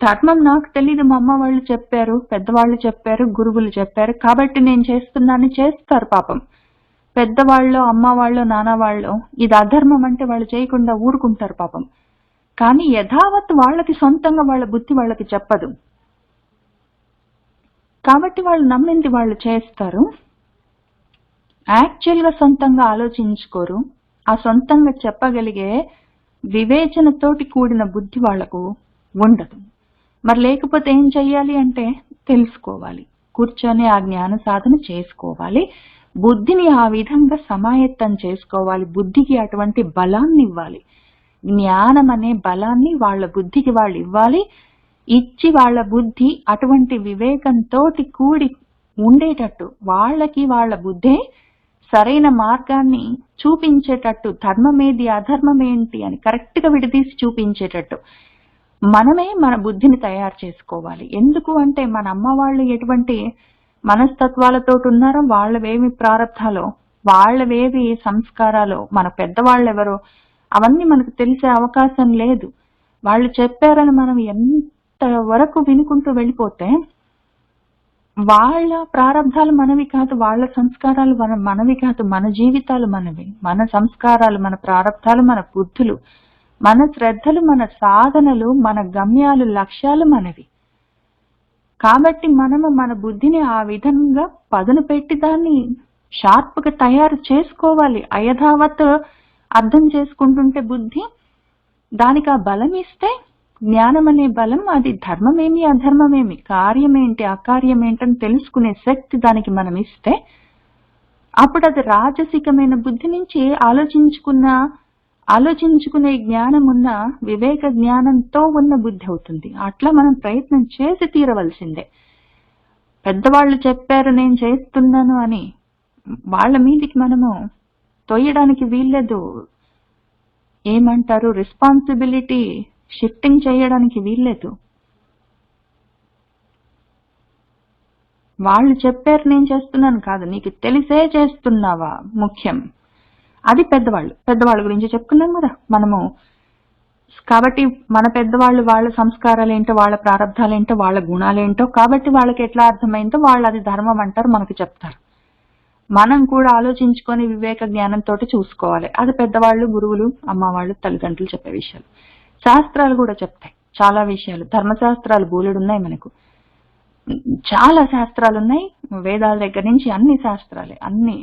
ధర్మం నాకు తెలీదు, మా అమ్మ వాళ్ళు చెప్పారు, పెద్దవాళ్ళు చెప్పారు, గురువులు చెప్పారు కాబట్టి నేను చేస్తున్నాను చేస్తారు. పాపం పెద్దవాళ్ళు, అమ్మ వాళ్ళు, నాన్న వాళ్ళు ఇది అధర్మం అంటే వాళ్ళు చేయకుండా ఊరుకుంటారు పాపం. కానీ యథావత్ వాళ్ళకి సొంతంగా వాళ్ళ బుద్ధి వాళ్ళకి చెప్పదు కాబట్టి వాళ్ళు నమ్మింది వాళ్ళు చేస్తారు. యాక్చువల్ గా సొంతంగా ఆలోచించుకోరు. ఆ సొంతంగా చెప్పగలిగే వివేచనతోటి కూడిన బుద్ధి వాళ్లకు ఉండదు. మరి లేకపోతే ఏం చెయ్యాలి అంటే తెలుసుకోవాలి, కూర్చొని ఆ జ్ఞాన సాధన చేసుకోవాలి, బుద్ధిని ఆ విధంగా సమాయత్తం చేసుకోవాలి, బుద్ధికి అటువంటి బలాన్ని ఇవ్వాలి. జ్ఞానం అనే బలాన్ని వాళ్ళ బుద్ధికి వాళ్ళు ఇవ్వాలి. ఇచ్చి వాళ్ళ బుద్ధి అటువంటి వివేకంతో కూడి ఉండేటట్టు, వాళ్ళకి వాళ్ళ బుద్ధే సరైన మార్గాన్ని చూపించేటట్టు, ధర్మమేది అధర్మమేంటి అని కరెక్ట్ గా విడదీసి చూపించేటట్టు మనమే మన బుద్ధిని తయారు చేసుకోవాలి. ఎందుకు అంటే మన అమ్మ వాళ్ళు ఎటువంటి మనస్తత్వాలతో ఉన్నారో, వాళ్ళవేమి ప్రారంధాలో, వాళ్ళవేవి సంస్కారాలో, మన పెద్దవాళ్ళు ఎవరో అవన్నీ మనకు తెలిసే అవకాశం లేదు. వాళ్ళు చెప్పారని మనం ఎంత వరకు వినుకుంటూ వెళ్ళిపోతే వాళ్ళ ప్రారంధాలు మనవి కాదు, వాళ్ళ సంస్కారాలు మనవి కాదు, మన జీవితాలు మనవి, మన సంస్కారాలు, మన ప్రారంధాలు, మన బుద్ధులు, మన శ్రద్ధలు, మన సాధనలు, మన గమ్యాలు, లక్ష్యాలు మనవి. కాబట్టి మనము మన బుద్ధిని ఆ విధంగా పదును పెట్టి దాన్ని షార్ప్ గా తయారు చేసుకోవాలి. అయథావత్ అర్థం చేసుకుంటుంటే బుద్ధి దానికి ఆ బలం ఇస్తే, జ్ఞానం అనే బలం, అది ధర్మమేమి అధర్మమేమి, కార్యమేంటి అకార్యమేంటని తెలుసుకునే శక్తి దానికి మనం ఇస్తే అప్పుడు అది రాజసికమైన బుద్ధి నుంచి ఆలోచించుకునే జ్ఞానం ఉన్న వివేక జ్ఞానంతో ఉన్న బుద్ధి అవుతుంది. అట్లా మనం ప్రయత్నం చేసి తీరవలసిందే. పెద్దవాళ్ళు చెప్పారు నేను చేస్తున్నాను అని వాళ్ళ మీదికి మనము తొయ్యడానికి వీల్లేదు. ఏమంటారు, రెస్పాన్సిబిలిటీ షిఫ్టింగ్ చేయడానికి వీల్లేదు. వాళ్ళు చెప్పారు నేను చేస్తున్నాను కాదు, నీకు తెలిసే చేస్తున్నావా ముఖ్యం. అది పెద్దవాళ్ళ గురించి చెప్పుకున్నాం కదా మనము. కాబట్టి మన పెద్దవాళ్ళు వాళ్ళ సంస్కారాలు ఏంటో, వాళ్ళ ప్రారంధాలు ఏంటో, వాళ్ళ గుణాలేంటో, కాబట్టి వాళ్ళకి ఎట్లా అర్థమైందో వాళ్ళు అది ధర్మం అంటారు, మనకు చెప్తారు. మనం కూడా ఆలోచించుకొని వివేక జ్ఞానంతో చూసుకోవాలి. అది పెద్దవాళ్ళు, గురువులు, అమ్మ వాళ్ళు, తల్లిదండ్రులు చెప్పే విషయాలు. శాస్త్రాలు కూడా చెప్తాయి చాలా విషయాలు. ధర్మశాస్త్రాలు బోలెడున్నాయి మనకు, చాలా శాస్త్రాలు ఉన్నాయి. వేదాల దగ్గర నుంచి అన్ని శాస్త్రాలే, అన్ని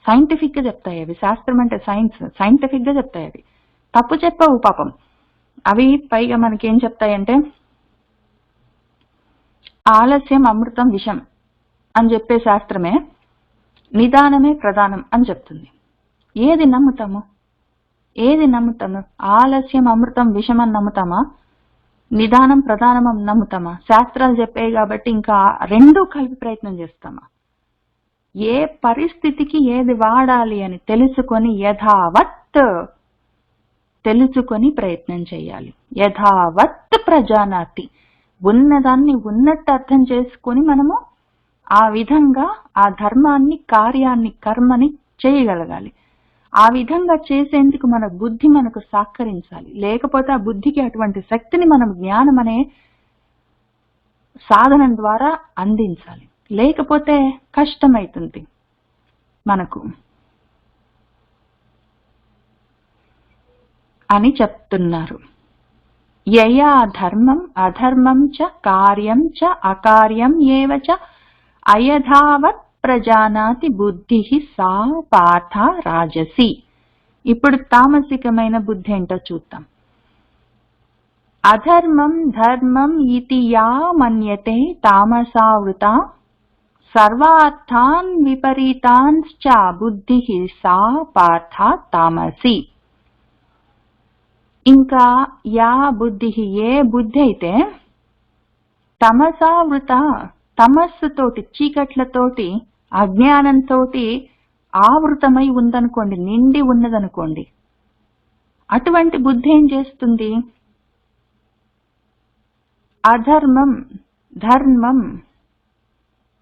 సైంటిఫిక్ గా చెప్తాయి అవి. శాస్త్రం అంటే సైన్స్, సైంటిఫిక్ గా చెప్తాయి అవి. తప్పు చెప్పవు పాపం అవి. పైగా మనకేం చెప్తాయంటే ఆలస్యం అమృతం విషం అని చెప్పే శాస్త్రమే నిదానమే ప్రధానం అని చెప్తుంది. ఏది నమ్ముతాము? ఆలస్యం అమృతం విషం అని నమ్ముతామా? నిదానం ప్రధానం నమ్ముతామా? శాస్త్రాలు చెప్పాయి కాబట్టి ఇంకా రెండూ కలిపి ప్రయత్నం చేస్తామా? ఏ పరిస్థితికి ఏది వాడాలి అని తెలుసుకొని యథావత్ తెలుసుకొని ప్రయత్నం చేయాలి. యథావత్ ప్రజానాతి, ఉన్నదాన్ని ఉన్నట్టు అర్థం చేసుకొని మనము ఆ విధంగా ఆ ధర్మాన్ని, కార్యాన్ని, కర్మని చేయగలగాలి. ఆ విధంగా చేసేందుకు మన బుద్ధి మనకు సహకరించాలి. లేకపోతే ఆ బుద్ధికి అటువంటి శక్తిని మనం జ్ఞానం అనే సాధనం ద్వారా అందించాలి. లేకపోతే కష్టమైతుంది మనకు అని చెప్తున్నారు. యయా ధర్మం అధర్మం చ కార్యం చ అకార్యం ఏవ చ అయథావత్ ప్రజానాతి బుద్ధి సా పార్థ రాజసి. ఇప్పుడు తామసికమైన బుద్ధి ఏంటో చూద్దాం. అధర్మం ధర్మం ఇతి యా మన్యతే తామసావృత సర్వార్థాన్ విపరీతాంశ్చ బుద్ధి సా పార్థ తామసి. ఇంకా యా బుద్ధి, ఏ బుద్ధి అయితే తమసావృత, తమస్సుతోటి, చీకట్లతోటి, అజ్ఞానంతో ఆవృతమై ఉందనుకోండి, నిండి ఉన్నదనుకోండి, అటువంటి బుద్ధి ఏం చేస్తుంది? అధర్మం ధర్మం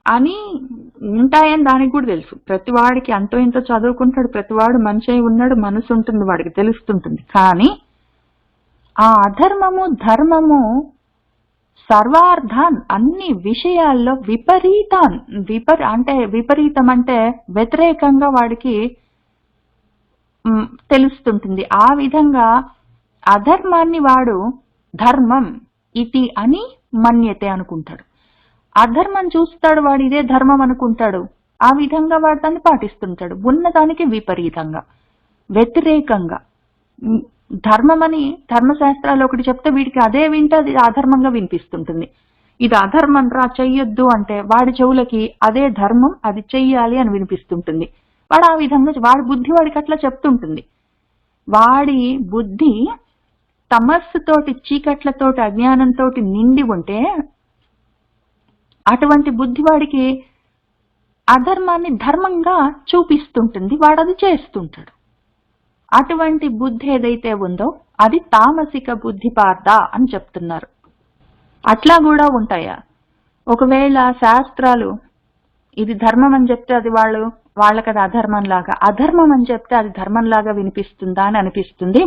అని ఉంటాయని దానికి కూడా తెలుసు. ప్రతివాడికి అంతో ఇంతో చదువుకుంటాడు, ప్రతివాడు మనిషి అయి ఉన్నాడు, మనసు ఉంటుంది, వాడికి తెలుస్తుంటుంది. కానీ ఆ అధర్మము ధర్మము సర్వార్థాన్, అన్ని విషయాల్లో విపరీతాన్, విపరీతం అంటే వ్యతిరేకంగా వాడికి తెలుస్తుంటుంది. ఆ విధంగా అధర్మాన్ని వాడు ధర్మం ఇది అని మన్యతే అనుకుంటాడు. అధర్మం చూస్తాడు, వాడు ఇదే ధర్మం అనుకుంటాడు. ఆ విధంగా వాడు దాన్ని పాటిస్తుంటాడు. ఉన్నదానికి విపరీతంగా, వ్యతిరేకంగా. ధర్మమని ధర్మశాస్త్రాలు ఒకటి చెప్తే వీడికి అదే వింటే అది అధర్మంగా వినిపిస్తుంటుంది. ఇది అధర్మం రా, చెయ్యొద్దు అంటే వాడి చెవులకి అదే ధర్మం, అది చెయ్యాలి అని వినిపిస్తుంటుంది. వాడు ఆ విధంగా, వాడి బుద్ధి వాడికి అట్లా చెప్తుంటుంది. వాడి బుద్ధి తమస్సుతోటి, చీకట్లతోటి, అజ్ఞానంతో నిండి ఉంటే అటువంటి బుద్ధి వాడికి అధర్మాన్ని ధర్మంగా చూపిస్తుంటుంది, వాడు అది చేస్తుంటాడు. అటువంటి బుద్ధి ఏదైతే ఉందో అది తామసిక బుద్ధి పార్థ అని చెప్తున్నారు. అట్లా కూడా ఉంటాయా? ఒకవేళ శాస్త్రాలు ఇది ధర్మం అని చెప్తే అది వాళ్ళకి అది అధర్మం లాగా, అధర్మం అని చెప్తే అది ధర్మం లాగా వినిపిస్తుందా అని అనిపిస్తుంది.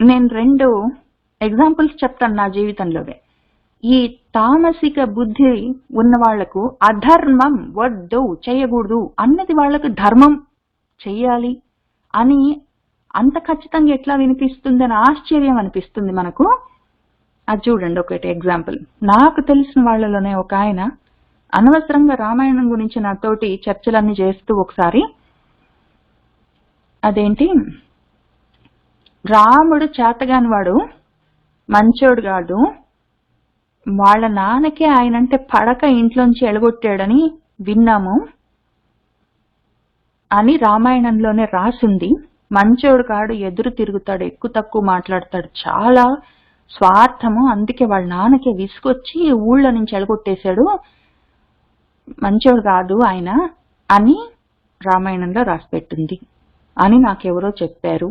నేను 2 ఎగ్జాంపుల్స్ చెప్తాను నా జీవితంలోనే. ఈ తామసిక బుద్ధి ఉన్న వాళ్లకు అధర్మం వద్దు, చేయకూడదు అన్నది వాళ్లకు ధర్మం చెయ్యాలి అని అంత ఖచ్చితంగా ఎట్లా వినిపిస్తుంది అని ఆశ్చర్యం అనిపిస్తుంది మనకు. అది చూడండి ఒకటి ఎగ్జాంపుల్. నాకు తెలిసిన వాళ్ళలోనే ఒక ఆయన అనవసరంగా రామాయణం గురించి నాతోటి చర్చలన్నీ చేస్తూ ఒకసారి, అదేంటి, రాముడు చేతగాని వాడు, మంచోడు కాదు, వాళ్ళ నాన్నకే ఆయనంటే పడక ఇంట్లోంచి ఎలగొట్టాడని విన్నాము అని రామాయణంలోనే రాసింది. మంచోడు కాడు, ఎదురు తిరుగుతాడు, ఎక్కువ తక్కువ మాట్లాడతాడు, చాలా స్వార్థము, అందుకే వాళ్ళ నాన్నకే విసుకొచ్చి ఊళ్ళో నుంచి ఎలగొట్టేశాడు, మంచోడు కాదు ఆయన అని రామాయణంలో రాసిపెట్టింది అని నాకెవరో చెప్పారు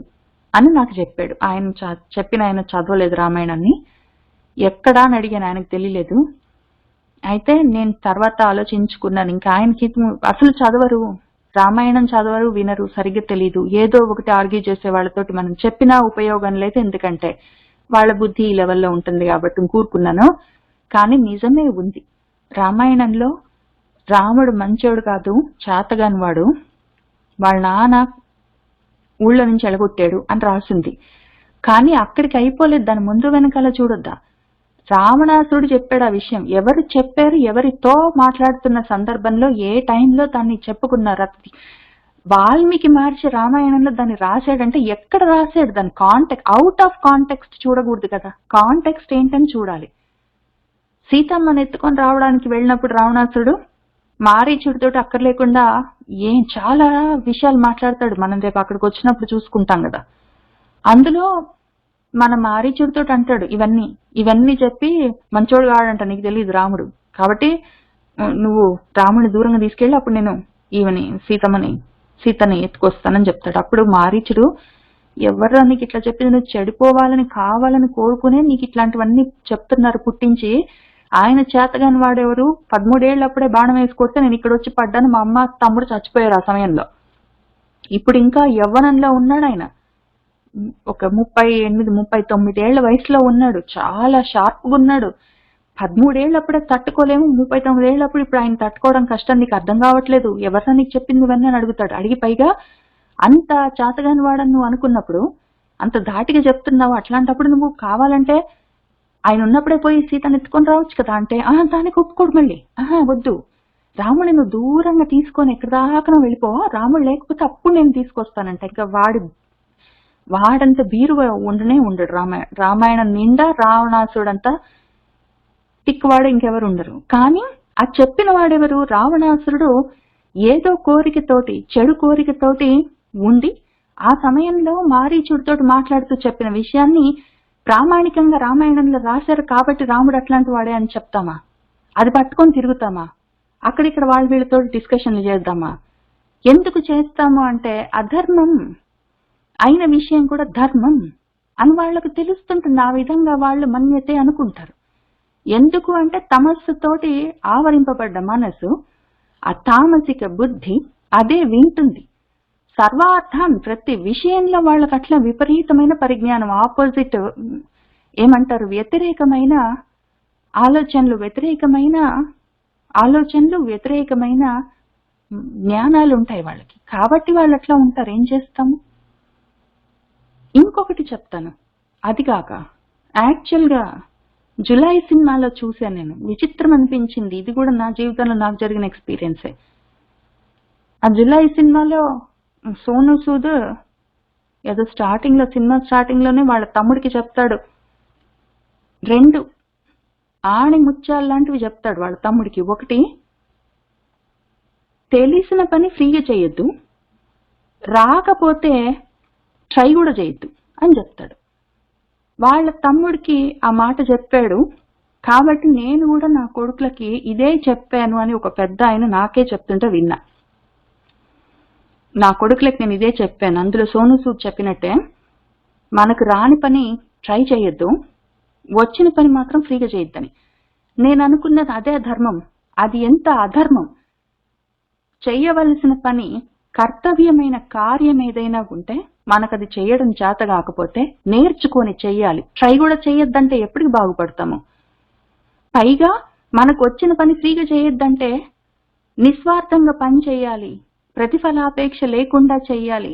అని నాకు చెప్పాడు. ఆయన చదవలేదు రామాయణాన్ని, ఎక్కడా అని అడిగాను, ఆయనకు తెలియలేదు. అయితే నేను తర్వాత ఆలోచించుకున్నాను, ఇంకా ఆయనకి అసలు చదవరు, రామాయణం చదవరు, వినరు, సరిగ్గా తెలీదు, ఏదో ఒకటి ఆర్గ్యూ చేసే వాళ్ళతోటి మనం చెప్పినా ఉపయోగం లేదు, ఎందుకంటే వాళ్ళ బుద్ధి ఈ లెవెల్లో ఉంటుంది కాబట్టి కూరుకున్నాను. కానీ నిజమే ఉంది, రామాయణంలో రాముడు మంచోడు కాదు, చేతగాని వాడు, వాళ్ళ నాన్న ఊళ్ళో నుంచి ఎలగొట్టాడు అని రాసింది. కానీ అక్కడికి అయిపోలేదు, దాని ముందు వెనకాల చూడొద్దా. రావణాసురుడు చెప్పాడు ఆ విషయం, ఎవరు చెప్పారు, ఎవరితో మాట్లాడుతున్న సందర్భంలో, ఏ టైంలో దాన్ని చెప్పుకున్నారు. వాల్మీకి మహర్షి రామాయణంలో దాన్ని రాశాడంటే ఎక్కడ రాశాడు, దాని కాంటెక్స్ట్, అవుట్ ఆఫ్ కాంటెక్స్ట్ చూడకూడదు కదా, కాంటెక్స్ట్ ఏంటని చూడాలి. సీతమ్మని ఎత్తుకొని రావడానికి వెళ్ళినప్పుడు రావణాసురుడు మారీచుడితో అక్కడ లేకుండా చాలా విషయాలు మాట్లాడతాడు, మనం రేపు అక్కడికి వచ్చినప్పుడు చూసుకుంటాం కదా. అందులో మన మారీచుడితో అంటాడు ఇవన్నీ చెప్పి మంచోడు కాడంట, నీకు తెలియదు రాముడు, కాబట్టి నువ్వు రాముడిని దూరంగా తీసుకెళ్ళి అప్పుడు నేను సీతని ఎత్తుకొస్తానని చెప్తాడు. అప్పుడు మారీచుడు, ఎవరు నీకు ఇట్లా చెప్పింది, నువ్వు చెడిపోవాలని కావాలని కోరుకునే నీకు ఇట్లాంటివన్నీ చెప్తున్నారు పుట్టించి, ఆయన చేతగాని వాడెవరు, 13 ఏళ్ళు అప్పుడే బాణం వేసి కొడితే నేను ఇక్కడ వచ్చి పడ్డాను, మా అమ్మ తమ్ముడు చచ్చిపోయారు ఆ సమయంలో, ఇప్పుడు ఇంకా యవ్వనంలో ఉన్నాడు ఆయన, ఒక 38-39 ఏళ్ల వయసులో ఉన్నాడు, చాలా షార్ప్గా ఉన్నాడు. 13 ఏళ్ళప్పుడే తట్టుకోలేము, 39 ఏళ్ళప్పుడు ఇప్పుడు ఆయన తట్టుకోవడం కష్టం, నీకు అర్థం కావట్లేదు, ఎవరన్నా నీకు చెప్పింది ఇవన్నీ అని అడుగుతాడు. అడిగి పైగా అంత చేతగాని వాడని నువ్వు అనుకున్నప్పుడు, అంత ధాటిగా చెప్తున్నావు, అట్లాంటప్పుడు నువ్వు కావాలంటే ఆయన ఉన్నప్పుడే పోయి సీతను ఎత్తుకొని రావచ్చు కదా అంటే, దానికి ఒప్పుకోడు మళ్ళీ, వద్దు, రాముడిని నువ్వు దూరంగా తీసుకొని ఎక్కడ దాకా వెళ్ళిపో, రాముడు లేకపోతే అప్పుడు నేను తీసుకొస్తానంట. ఇంకా వాడంత బీరుగా ఉండడు రామాయణం నిండా రావణాసుడంతా తిక్కువాడు ఇంకెవరు ఉండరు. కానీ ఆ చెప్పిన వాడెవరు, రావణాసురుడు ఏదో కోరికతోటి, చెడు కోరికతోటి ఉండి ఆ సమయంలో మారీచుడితోటి మాట్లాడుతూ చెప్పిన విషయాన్ని ప్రామాణికంగా రామాయణంలో రాశారు కాబట్టి రాముడు అట్లాంటి వాడే అని చెప్తామా? అది పట్టుకొని తిరుగుతామా? అక్కడిక్కడ వీళ్ళతో డిస్కషన్లు చేద్దామా? ఎందుకు చేస్తాము అంటే, అధర్మం అయిన విషయం కూడా ధర్మం అని వాళ్లకు తెలుస్తుంటుంది. ఆ విధంగా వాళ్ళు మన్యతే అనుకుంటారు. ఎందుకు అంటే తమస్సుతోటి ఆవరింపబడ్డ మనసు, ఆ తామసిక బుద్ధి అదే వింటుంది. సర్వార్థం ప్రతి విషయంలో వాళ్ళకి అట్లా విపరీతమైన పరిజ్ఞానం, ఆపోజిట్ ఏమంటారు, వ్యతిరేకమైన ఆలోచనలు వ్యతిరేకమైన జ్ఞానాలు ఉంటాయి వాళ్ళకి. కాబట్టి వాళ్ళు అట్లా ఉంటారు. ఏం చేస్తాము? ఇంకొకటి చెప్తాను. అది కాక యాక్చువల్గా జులై సినిమాలో చూశాను నేను, విచిత్రం అనిపించింది. ఇది కూడా నా జీవితంలో నాకు జరిగిన ఎక్స్పీరియన్సే. ఆ జులై సినిమాలో సోను సూద్ ఏదో సినిమా స్టార్టింగ్ లోనే వాళ్ళ తమ్ముడికి చెప్తాడు, 2 ఆణి ముత్యాలు లాంటివి చెప్తాడు వాళ్ళ తమ్ముడికి. ఒకటి, తెలిసిన పని ఫ్రీగా చేయొద్దు, రాకపోతే ట్రై కూడా చేయొద్దు అని చెప్తాడు. వాళ్ళ తమ్ముడికి ఆ మాట చెప్పాడు కాబట్టి నేను కూడా నా కొడుకులకి ఇదే చెప్పాను అని ఒక పెద్ద ఆయన నాకే చెప్తుంటే విన్నా. నా కొడుకులకి నేను ఇదే చెప్పాను, అందులో సోను సూద్ చెప్పినట్టే, మనకు రాని పని ట్రై చేయొద్దు, వచ్చిన పని మాత్రం ఫ్రీగా చేయొద్దని. నేను అనుకున్నది అదే ధర్మం. అది ఎంత అధర్మం, చెయ్యవలసిన పని, కర్తవ్యమైన కార్యం ఏదైనా ఉంటే మనకది చేయడం చేత కాకపోతే నేర్చుకొని చెయ్యాలి. ట్రై కూడా చేయొద్దంటే ఎప్పటికి బాగుపడతాము? పైగా మనకు వచ్చిన పని ఫ్రీగా చేయొద్దంటే నిస్వార్థంగా పని చేయాలి, ప్రతిఫలాపేక్ష లేకుండా చెయ్యాలి,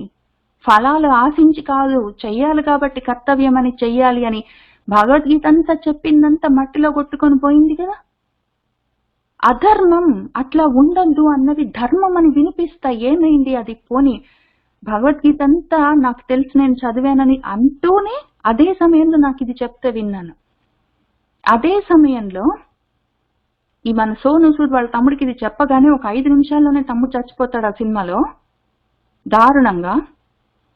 ఫలాలు ఆశించి కాదు, చెయ్యాలి కాబట్టి కర్తవ్యం అని చెయ్యాలి అని భగవద్గీత అంతా చెప్పిందంతా మట్టిలో కొట్టుకొని పోయింది కదా. అధర్మం అట్లా ఉండద్దు అన్నది ధర్మం అని వినిపిస్తా ఏమైంది? అది పోని భగవద్గీత అంతా నాకు తెలుసు, నేను చదివానని అంటూనే అదే సమయంలో నాకు ఇది చెప్తే విన్నాను. అదే సమయంలో ఈ మన సోను సూద్ వాళ్ళ తమ్ముడికి ఇది చెప్పగానే ఒక 5 నిమిషాల్లోనే తమ్ముడు చచ్చిపోతాడు ఆ సినిమాలో దారుణంగా.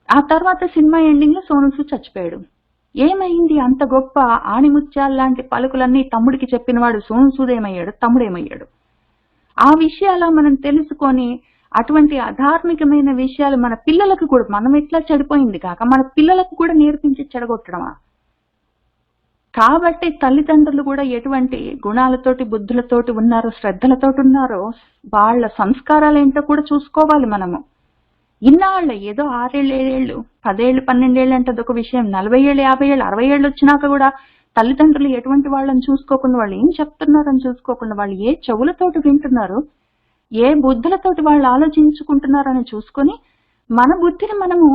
ఆ తర్వాత సినిమా ఎండింగ్ లో సోను సూద్ చచ్చిపోయాడు. ఏమైంది? అంత గొప్ప ఆణిముత్యాలు లాంటి పలుకులన్నీ తమ్ముడికి చెప్పిన వాడు సోను సూద్ ఏమయ్యాడు, తమ్ముడేమయ్యాడు? ఆ విషయాలు మనం తెలుసుకొని అటువంటి అధార్మికమైన విషయాలు మన పిల్లలకు కూడా, మనం ఎట్లా చెడిపోయింది కాక మన పిల్లలకు కూడా నేర్పించి చెడగొట్టడమా? కాబట్టి తల్లిదండ్రులు కూడా ఎటువంటి గుణాలతోటి బుద్ధులతోటి ఉన్నారో, శ్రద్ధలతోటి ఉన్నారో, వాళ్ళ సంస్కారాలు ఏంటో కూడా చూసుకోవాలి మనము. ఇన్నాళ్ళ ఏదో 6 ఏళ్ళు 7 ఏళ్ళు 10 ఏళ్ళు 12 ఏళ్ళు అంటే అదొక విషయం, 40 ఏళ్ళు 50 ఏళ్ళు 60 ఏళ్ళు వచ్చినాక కూడా తల్లిదండ్రులు ఎటువంటి వాళ్ళని చూసుకోకుండా, వాళ్ళు ఏం చెప్తున్నారని చూసుకోకుండా, వాళ్ళు ఏ చెవులతోటి వింటున్నారు, ఏ బుద్ధులతోటి వాళ్ళు ఆలోచించుకుంటున్నారని చూసుకొని మన బుద్ధిని మనము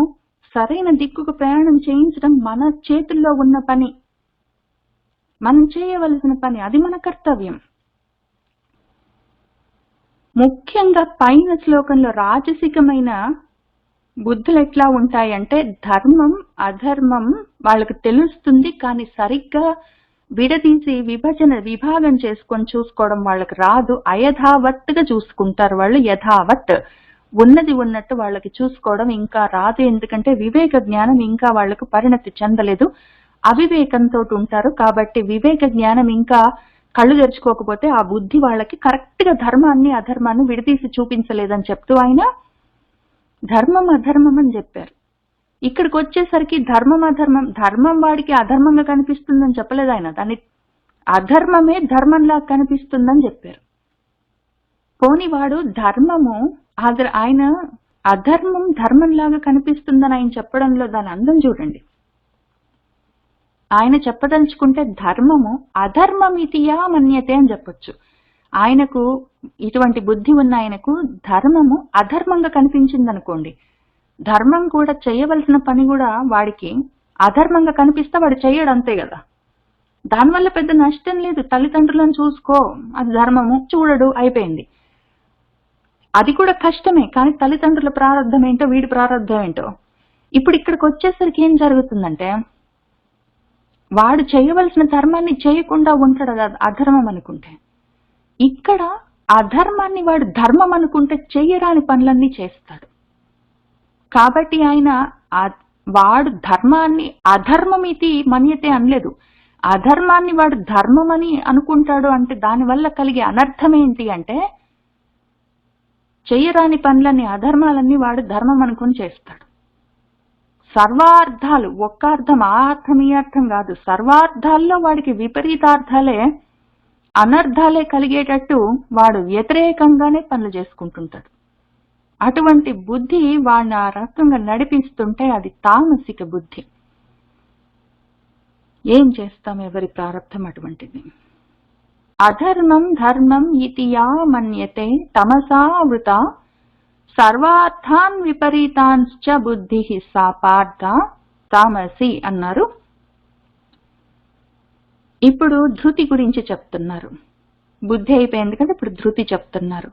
సరైన దిక్కుకు ప్రయాణం చేయించడం మన చేతుల్లో ఉన్న పని, మనం చేయవలసిన పని, అది మన కర్తవ్యం. ముఖ్యంగా పైన శ్లోకంలో రాజసికమైన బుద్ధులు ఎట్లా ఉంటాయంటే, ధర్మం అధర్మం వాళ్ళకి తెలుస్తుంది కానీ సరిగ్గా విడదీసి విభాగం చేసుకొని చూసుకోవడం వాళ్ళకి రాదు. అయథావత్తుగా చూసుకుంటారు వాళ్ళు, యథావత్ ఉన్నది ఉన్నట్టు వాళ్ళకి చూసుకోవడం ఇంకా రాదు. ఎందుకంటే వివేక జ్ఞానం ఇంకా వాళ్ళకు పరిణతి చెందలేదు. అవివేకంతో ఉంటారు. కాబట్టి వివేక జ్ఞానం ఇంకా కళ్ళు తెరుచుకోకపోతే ఆ బుద్ధి వాళ్ళకి కరెక్ట్ గా ధర్మాన్ని అధర్మాన్ని విడదీసి చూపించలేదని చెప్తూ ఆయన ధర్మం అధర్మం అని చెప్పారు. ఇక్కడికి వచ్చేసరికి ధర్మం అధర్మం, ధర్మం వాడికి అధర్మంగా కనిపిస్తుందని చెప్పలేదు ఆయన, దాన్ని అధర్మమే ధర్మంలా కనిపిస్తుందని చెప్పారు. పోని వాడు ధర్మము ఆయన అధర్మం ధర్మంలాగా కనిపిస్తుందని ఆయన చెప్పడంలో దాని అందం చూడండి. ఆయన చెప్పదలుచుకుంటే ధర్మము అధర్మమితియా మన్యతే అని చెప్పొచ్చు. ఆయనకు ఇటువంటి బుద్ధి ఉన్న ఆయనకు ధర్మము అధర్మంగా కనిపించింది అనుకోండి, ధర్మం కూడా చేయవలసిన పని కూడా వాడికి అధర్మంగా కనిపిస్తే వాడు చెయ్యడు, అంతే కదా. దానివల్ల పెద్ద నష్టం లేదు. తల్లిదండ్రులను చూసుకో, అది ధర్మము, చూడడు, అయిపోయింది. అది కూడా కష్టమే, కానీ తల్లిదండ్రుల ప్రారంధం ఏంటో వీడి ప్రారంధం ఏంటో. ఇప్పుడు ఇక్కడికి వచ్చేసరికి ఏం జరుగుతుందంటే వాడు చేయవలసిన ధర్మాన్ని చేయకుండా ఉంటాడు కదా అధర్మం అనుకుంటే. ఇక్కడ అధర్మాన్ని వాడు ధర్మం అనుకుంటే చెయ్యరాని పనులన్నీ చేస్తాడు. కాబట్టి ఆయన వాడు ధర్మాన్ని అధర్మమితి మన్యతే అనలేదు. అధర్మాన్ని వాడు ధర్మమని అనుకుంటాడు అంటే దానివల్ల కలిగే అనర్థం ఏంటి అంటే చెయ్యరాని పనులన్నీ అధర్మాలన్నీ వాడు ధర్మం అనుకుని చేస్తాడు. సర్వార్థాలు, ఒక్క అర్థం ఆ అర్థం ఈ అర్థం కాదు, సర్వార్థాల్లో వాడికి విపరీతార్థాలే అనర్థాలే కలిగేటట్టు వాడు వ్యతిరేకంగానే పనులు చేసుకుంటుంటాడు. అటువంటి బుద్ధి వాడిని ఆ రకంగా నడిపిస్తుంటే అది తామసిక బుద్ధి. ఏం చేస్తాం, ఎవరి ప్రారంధం అటువంటిది. అధర్మం ధర్మం ఇతి యా మన్యతే తమసా వృత సర్వార్థాన్ విపరీతాంశ్చ బుద్ధి సా పార్థ తామసి అన్నారు. ఇప్పుడు ధృతి గురించి చెప్తున్నారు. బుద్ధి అయిపోయింది కదా, ఇప్పుడు ధృతి చెప్తున్నారు.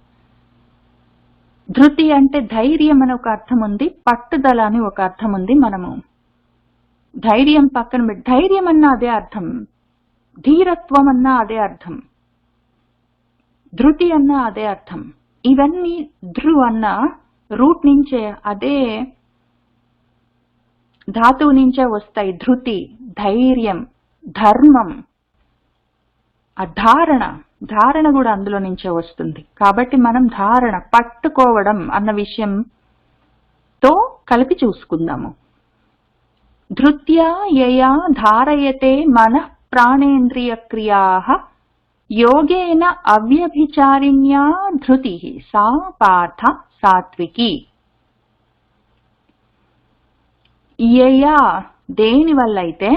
ధృతి అంటే ధైర్యం అని ఒక అర్థం ఉంది, పట్టుదల అని ఒక అర్థం ఉంది. మనము ధైర్యం పక్కన పెట్టి, ధైర్యం అన్నా అదే అర్థం, ధీరత్వం అన్నా అదే అర్థం, ధృతి అన్నా అదే అర్థం. ఇవన్నీ ధృ అన్న రూట్ నుంచే, అదే ధాతువు నుంచే వస్తాయి. ధృతి, ధైర్యం, ధర్మం, ఆ ధారణ కూడా అందులో నుంచే వస్తుంది. కాబట్టి మనం ధారణ, పట్టుకోవడం అన్న విషయంతో కలిపి చూసుకుందాము. ధృత్యా యయా ధారయతే మనః ప్రాణేంద్రియ క్రియాః యోగేన అవ్యభిచారిణ్యా ధృతిః సా పార్థ సాత్వికి. యయా దేని వల్ల అయితే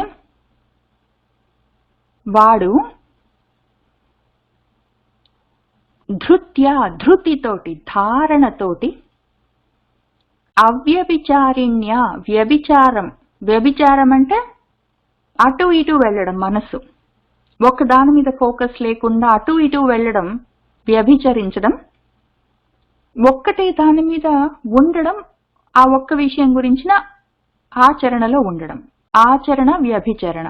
వాడు ధృతితోటి, ధారణతోటి, అవ్యభిచారిణ్య వ్యభిచారం అంటే అటు ఇటు వెళ్ళడం, మనసు ఒక దాని మీద ఫోకస్ లేకుండా అటు ఇటు వెళ్ళడం, వ్యభిచరించడం. ఒక్కటే దాని మీద ఉండడం, ఆ ఒక్క విషయం గురించిన ఆచరణలో ఉండడం, ఆచరణ వ్యభిచరణ.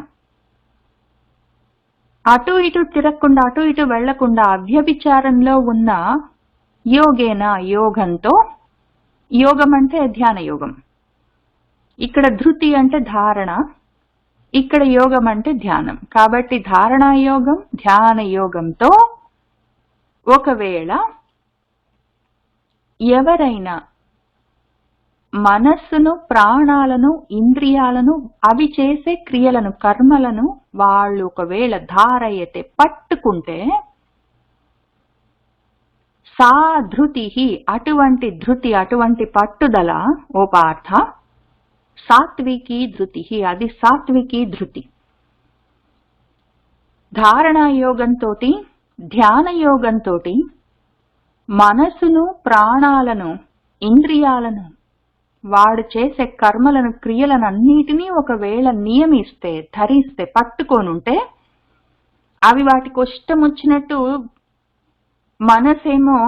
అటు ఇటు తిరగకుండా, అటు ఇటు వెళ్లకుండా అవ్యభిచారంలో ఉన్న యోగేన యోగంతో, యోగం అంటే ధ్యాన యోగం, ఇక్కడ ధృతి అంటే ధారణ, ఇక్కడ యోగం అంటే ధ్యానం. కాబట్టి ధారణా యోగం, ధ్యాన యోగంతో ఒకవేళ ఎవరైనా మనస్సును, ప్రాణాలను, ఇంద్రియాలను, అవి చేసే క్రియలను, కర్మలను వాళ్ళు ఒకవేళ ధారయతే పట్టుకుంటే, సా ధృతి, అటువంటి ధృతి, అటువంటి పట్టుదల ఓ పార్థ, సాత్వికి ధృతి, అది సాత్వికి ధృతి. ధారణా యోగంతో, ధ్యాన యోగంతో మనసును, ప్రాణాలను, ఇంద్రియాలను, వాడు చేసే కర్మలను, క్రియలను అన్నిటినీ ఒకవేళ నియమిస్తే, ధరిస్తే, పట్టుకోనుంటే, అవి వాటికి ఇష్టం వచ్చినట్టు, మనసేమో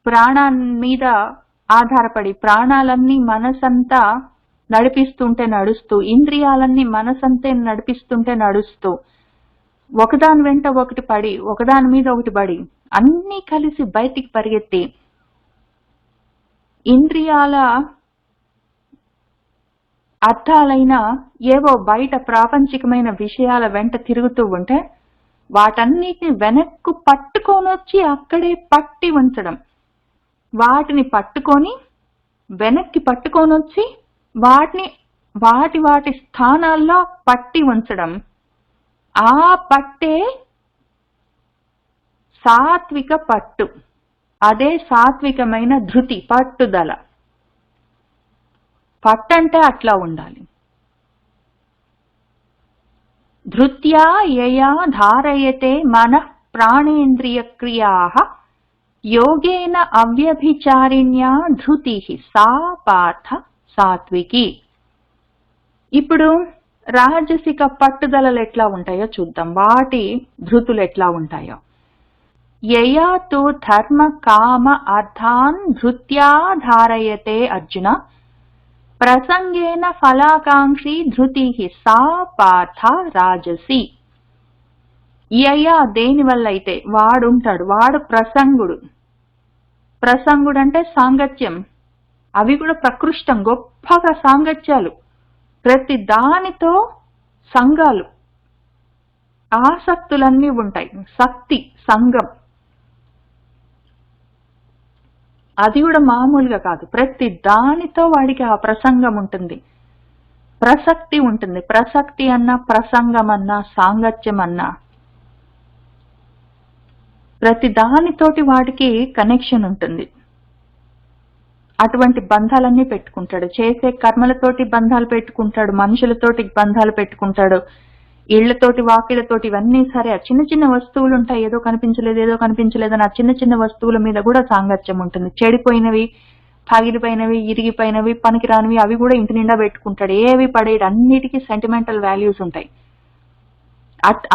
ప్రాణాన్ని మీద ఆధారపడి, ప్రాణాలన్నీ మనసంతా నడిపిస్తుంటే నడుస్తూ, ఇంద్రియాలన్నీ మనసంతే నడిపిస్తుంటే నడుస్తూ, ఒకదాని వెంట ఒకటి పడి, ఒకదాని మీద ఒకటి పడి, అన్నీ కలిసి బయటికి పరిగెత్తి, ఇంద్రియాల అర్థాలైన ఏవో బయట ప్రాపంచికమైన విషయాల వెంట తిరుగుతూ ఉంటే వాటన్నిటిని వెనక్కు పట్టుకొనొచ్చి అక్కడే పట్టి ఉంచడం, వాటిని పట్టుకొని వెనక్కి పట్టుకొనొచ్చి వాటిని వాటి స్థానాల్లో పట్టి ఉంచడం, ఆ పట్టే సాత్విక పట్టు, అదే సాత్వికమైన ధృతి, పట్టుదల. పట్టంటే అట్లా ఉండాలి. ధృత్యా యయా ధారయతే మనః ప్రాణేంద్రియ క్రియాః యోగేన అవ్యభిచారిణ్యా ధృతిః సా పార్థ సాత్వికి. ఇప్పుడు రాజసిక పట్టుదలలు ఎట్లా ఉంటాయో చూద్దాం, వాటి ధృతులు ఎట్లా ఉంటాయో. యయా తు ధర్మ కామ అర్థాన్ ధృత్యా ధారయతే అర్జున ప్రసంగేన ఫలాకాంక్షి ధృతిః సా పార్థ రాజసి. యయా దేని వల్ల అయితే వాడుంటాడు, వాడు ప్రసంగుడు. ప్రసంగుడు అంటే సాంగత్యం, అవి కూడా ప్రకృష్టం, గొప్పగా సాంగత్యాలు, ప్రతి దానితో సంఘాలు, ఆసక్తులన్నీ ఉంటాయి. శక్తి సంఘం, అది కూడా మామూలుగా కాదు, ప్రతి దానితో వాడికి ఆ ప్రసంగం ఉంటుంది, ప్రసక్తి ఉంటుంది. ప్రసక్తి అన్నా, ప్రసంగం అన్నా, సాంగత్యం అన్నా, ప్రతి దానితోటి వాడికి కనెక్షన్ ఉంటుంది. అటువంటి బంధాలన్నీ పెట్టుకుంటాడు. చేసే కర్మలతోటి బంధాలు పెట్టుకుంటాడు, మనుషులతోటి బంధాలు పెట్టుకుంటాడు, ఇళ్లతోటి వాకిళ్లతోటి, ఇవన్నీ సరే. చిన్న చిన్న వస్తువులు ఉంటాయి, ఏదో కనిపించలేదని ఆ చిన్న చిన్న వస్తువుల మీద కూడా సాంగత్యం ఉంటుంది. చెడిపోయినవి, పగిలిపోయినవి, ఇరిగిపోయినవి, పనికిరానివి అవి కూడా ఇంటి నిండా పెట్టుకుంటాడు. ఏవి పడేడు, అన్నిటికీ సెంటిమెంటల్ వాల్యూస్ ఉంటాయి.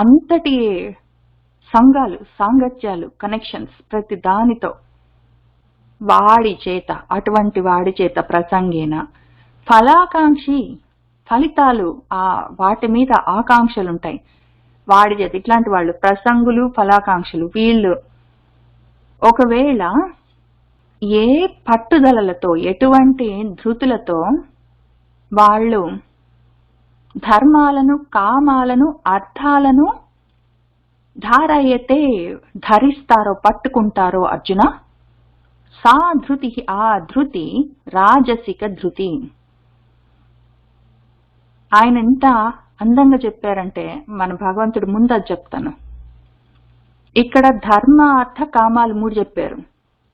అంతటి సంఘాలు, సాంగత్యాలు, కనెక్షన్స్ ప్రతి దానితో. వాడి చేత, అటువంటి వాడి చేత ప్రసంగేన ఫలాకాంక్షి, ఫలితాలు, వాటి మీద ఆకాంక్షలుంటాయి వాడి చేత. ఇట్లాంటి వాళ్ళు ప్రసంగులు, ఫలాకాంక్షలు. వీళ్ళు ఒకవేళ ఏ పట్టుదలలతో, ఎటువంటి ధృతులతో వాళ్ళు ధర్మాలను, కామాలను, అర్థాలను ధారయతే ధరిస్తారో, పట్టుకుంటారో అర్జున, సా ధృతి, ఆ ధృతి రాజసిక ధృతి. ఆయన ఎంత అందంగా చెప్పారంటే మన భగవంతుడు, ముందు అది చెప్తాను. ఇక్కడ ధర్మ, అర్థ, కామాలు 3 చెప్పారు.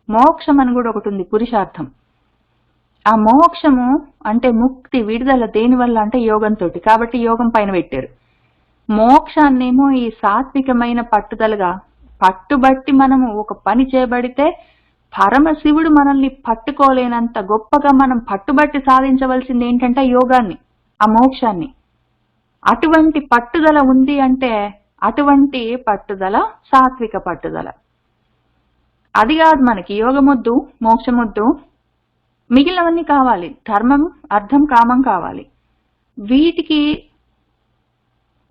మోక్షం అని కూడా ఒకటి ఉంది, పురుషార్థం. ఆ మోక్షము అంటే ముక్తి, విడుదల దేనివల్ల అంటే యోగంతో, కాబట్టి యోగం పైన పెట్టారు. మోక్షాన్నేమో ఈ సాత్వికమైన పట్టుదలగా పట్టుబట్టి మనము ఒక పని చేయబడితే పరమశివుడు మనల్ని పట్టుకోలేనంత గొప్పగా మనం పట్టుబట్టి సాధించవలసింది ఏంటంటే యోగాన్ని, ఆ మోక్షాన్ని. అటువంటి పట్టుదల ఉంది అంటే అటువంటి పట్టుదల సాత్విక పట్టుదల. అది కాదు మనకి యోగమొద్దు, మోక్షమొద్దు, మిగిలినవన్నీ కావాలి. ధర్మం, అర్థం, కామం కావాలి. వీటికి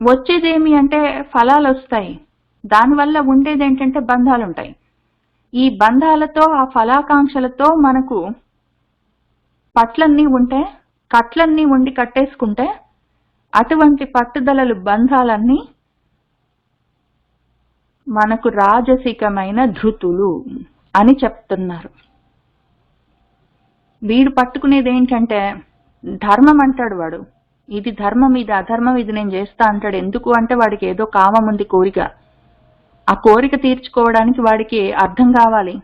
వచ్చేదేమి అంటే ఫలాలు వస్తాయి. దానివల్ల ఉండేది ఏంటంటే బంధాలు ఉంటాయి. ఈ బంధాలతో, ఆ ఫలాకాంక్షలతో మనకు పట్లన్నీ ఉంటే, కట్లన్నీ ఉండి కట్టేసుకుంటే అటువంటి పట్టుదలలు, బంధాలన్నీ మనకు రాజసికమైన ధృతులు అని చెప్తున్నారు. వీడు పట్టుకునేది ఏంటంటే ధర్మం అంటాడు వాడు, ఇది ధర్మం, ఇది అధర్మం, ఇది నేను చేస్తా అంటాడు. ఎందుకు అంటే వాడికి ఏదో కామం ఉంది, కోరిక. ఆ కోరిక తీర్చుకోవడానికి వాడికి అర్థం కావాలి,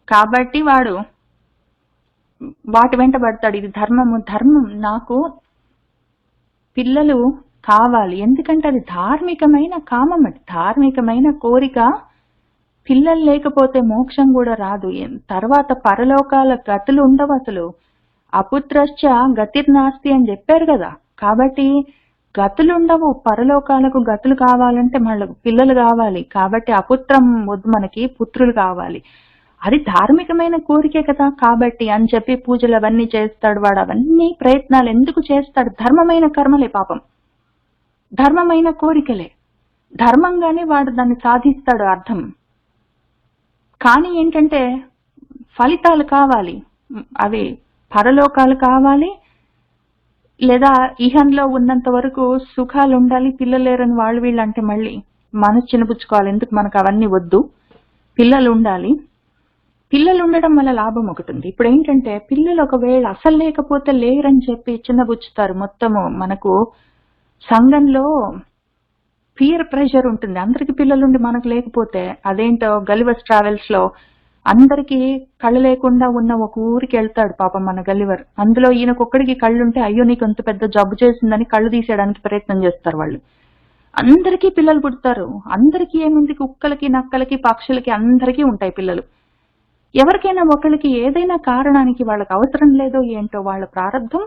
కాబట్టి వాడు వాటి వెంట పడతాడు. ఇది ధర్మము, ధర్మం, నాకు పిల్లలు కావాలి, ఎందుకంటే అది ధార్మికమైన కామం, అది ధార్మికమైన కోరిక. పిల్లలు లేకపోతే మోక్షం కూడా రాదు. తర్వాత పరలోకాల గతులు ఉండవు అసలు. అపుత్రశ్చ గతిర్నాస్తి అని చెప్పారు కదా. కాబట్టి గతులు ఉండవు, పరలోకాలకు గతులు కావాలంటే మళ్ళీ పిల్లలు కావాలి. కాబట్టి అపుత్రం వద్దు, మనకి పుత్రులు కావాలి. అది ధార్మికమైన కోరికే కదా. కాబట్టి అని చెప్పి పూజలు అవన్నీ చేస్తాడు వాడు. అవన్నీ ప్రయత్నాలు ఎందుకు చేస్తాడు? ధర్మమైన కర్మలే, పాపం ధర్మమైన కోరికలే. ధర్మంగానే వాడు దాన్ని సాధిస్తాడు, అర్థం. కానీ ఏంటంటే ఫలితాలు కావాలి, అవి పరలోకాలు కావాలి, లేదా ఇహంలో ఉన్నంత వరకు సుఖాలు ఉండాలి, పిల్లలు లేరని వాళ్ళు వీళ్ళు అంటే మళ్ళీ మనసు చిన్నపుచ్చుకోవాలి. ఎందుకు మనకు అవన్నీ వద్దు, పిల్లలు ఉండాలి. పిల్లలు ఉండడం వల్ల లాభం ఒకటి ఉంది. ఇప్పుడు ఏంటంటే పిల్లలు ఒకవేళ అసలు లేకపోతే లేరని చెప్పి చిన్నబుచ్చుతారు. మొత్తము మనకు సంఘంలో పీర్ ప్రెషర్ ఉంటుంది. అందరికి పిల్లలుండి మనకు లేకపోతే అదేంటో గలివర్స్ ట్రావెల్స్ లో అందరికి కళ్ళు లేకుండా ఉన్న ఒక ఊరికి వెళ్తాడు పాపం మన గలివర్. అందులో ఈయనకొక్కడికి కళ్ళుంటే అయ్యో నీకు అంత పెద్ద జబ్బు చేసిందని కళ్ళు తీసేయడానికి ప్రయత్నం చేస్తారు వాళ్ళు. అందరికీ పిల్లలు పుడతారు. అందరికీ ఏముంది, కుక్కలకి నక్కలకి పక్షులకి అందరికీ ఉంటాయి పిల్లలు. ఎవరికైనా ఒకరికి ఏదైనా కారణానికి వాళ్ళకి అవసరం లేదో ఏంటో, వాళ్ళ ప్రారంభం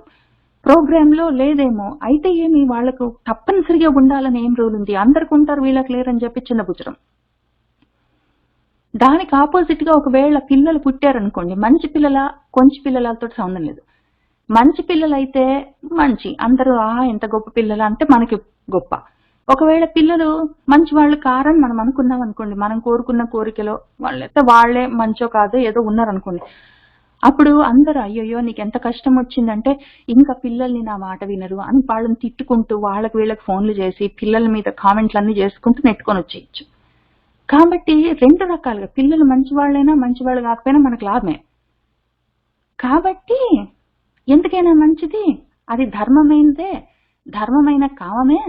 ప్రోగ్రామ్ లో లేదేమో, అయితే ఏమి వాళ్లకు తప్పనిసరిగా ఉండాలని ఏం రూల్ ఉంది, అందరికి ఉంటారు వీళ్ళకి లేరని చెప్పి చిన్నబుచ్చడం. దానికి ఆపోజిట్ గా ఒకవేళ పిల్లలు పుట్టారనుకోండి, మంచి పిల్లల కొంచె పిల్లలతో సంబంధం లేదు. మంచి పిల్లలైతే మంచి, అందరూ ఎంత గొప్ప పిల్లలు అంటే మనకి గొప్ప. ఒకవేళ పిల్లలు మంచి వాళ్ళు కారని మనం అనుకున్నాం అనుకోండి, మనం కోరుకున్న కోరికలో వాళ్ళైతే వాళ్లే మంచో కాదో ఏదో ఉన్నారనుకోండి, అప్పుడు అందరూ అయ్యయ్యో నీకు ఎంత కష్టం వచ్చిందంటే ఇంకా పిల్లల్ని నా మాట వినరు అని వాళ్ళని తిట్టుకుంటూ వాళ్ళకి వీళ్ళకి ఫోన్లు చేసి పిల్లల మీద కామెంట్లన్నీ చేసుకుంటూ నెట్టుకొని వచ్చేయచ్చు. కాబట్టి రెండు రకాలుగా పిల్లలు మంచి వాళ్ళైనా మంచి వాళ్ళు కాకపోయినా మనకు లాభమే. కాబట్టి ఎందుకైనా మంచిది, అది ధర్మమైనదే, ధర్మమైన కామమే.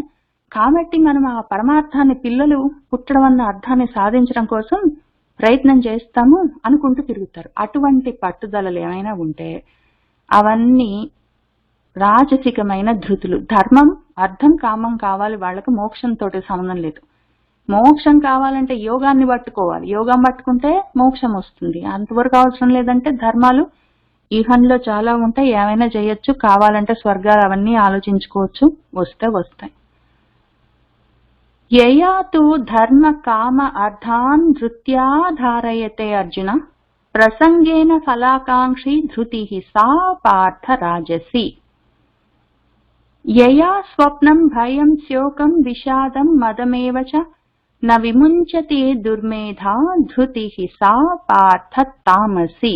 కాబట్టి మనం ఆ పరమార్థాన్ని, పిల్లలు పుట్టడం అన్న అర్థాన్ని సాధించడం కోసం ప్రయత్నం చేస్తాము అనుకుంటూ తిరుగుతారు. అటువంటి పట్టుదలలు ఏమైనా ఉంటే అవన్నీ రాజసికమైన ధృతులు. ధర్మం, అర్థం, కామం కావాలి వాళ్ళకు, మోక్షంతో సంబంధం లేదు. మోక్షం కావాలంటే యోగాన్ని పట్టుకోవాలి, యోగం పట్టుకుంటే మోక్షం వస్తుంది. అంతవరకు అవసరం లేదంటే ధర్మాలు ఈహంలో చాలా ఉంటాయి, ఏమైనా చేయొచ్చు, కావాలంటే స్వర్గాలు అవన్నీ ఆలోచించుకోవచ్చు, వస్తే వస్తాయి. యయాతు ధర్మ కామ అర్థాన్ ధృత్యా ధారయతే అర్జున ప్రసంగేన ఫలాకాంక్షి ధృతి సా పార్థ రాజసి. యయా స్వప్నం భయం శోకం విషాదం మదమేవ చ న విముంచతి దుర్మేధా ధృతి సా పార్థ తామసి.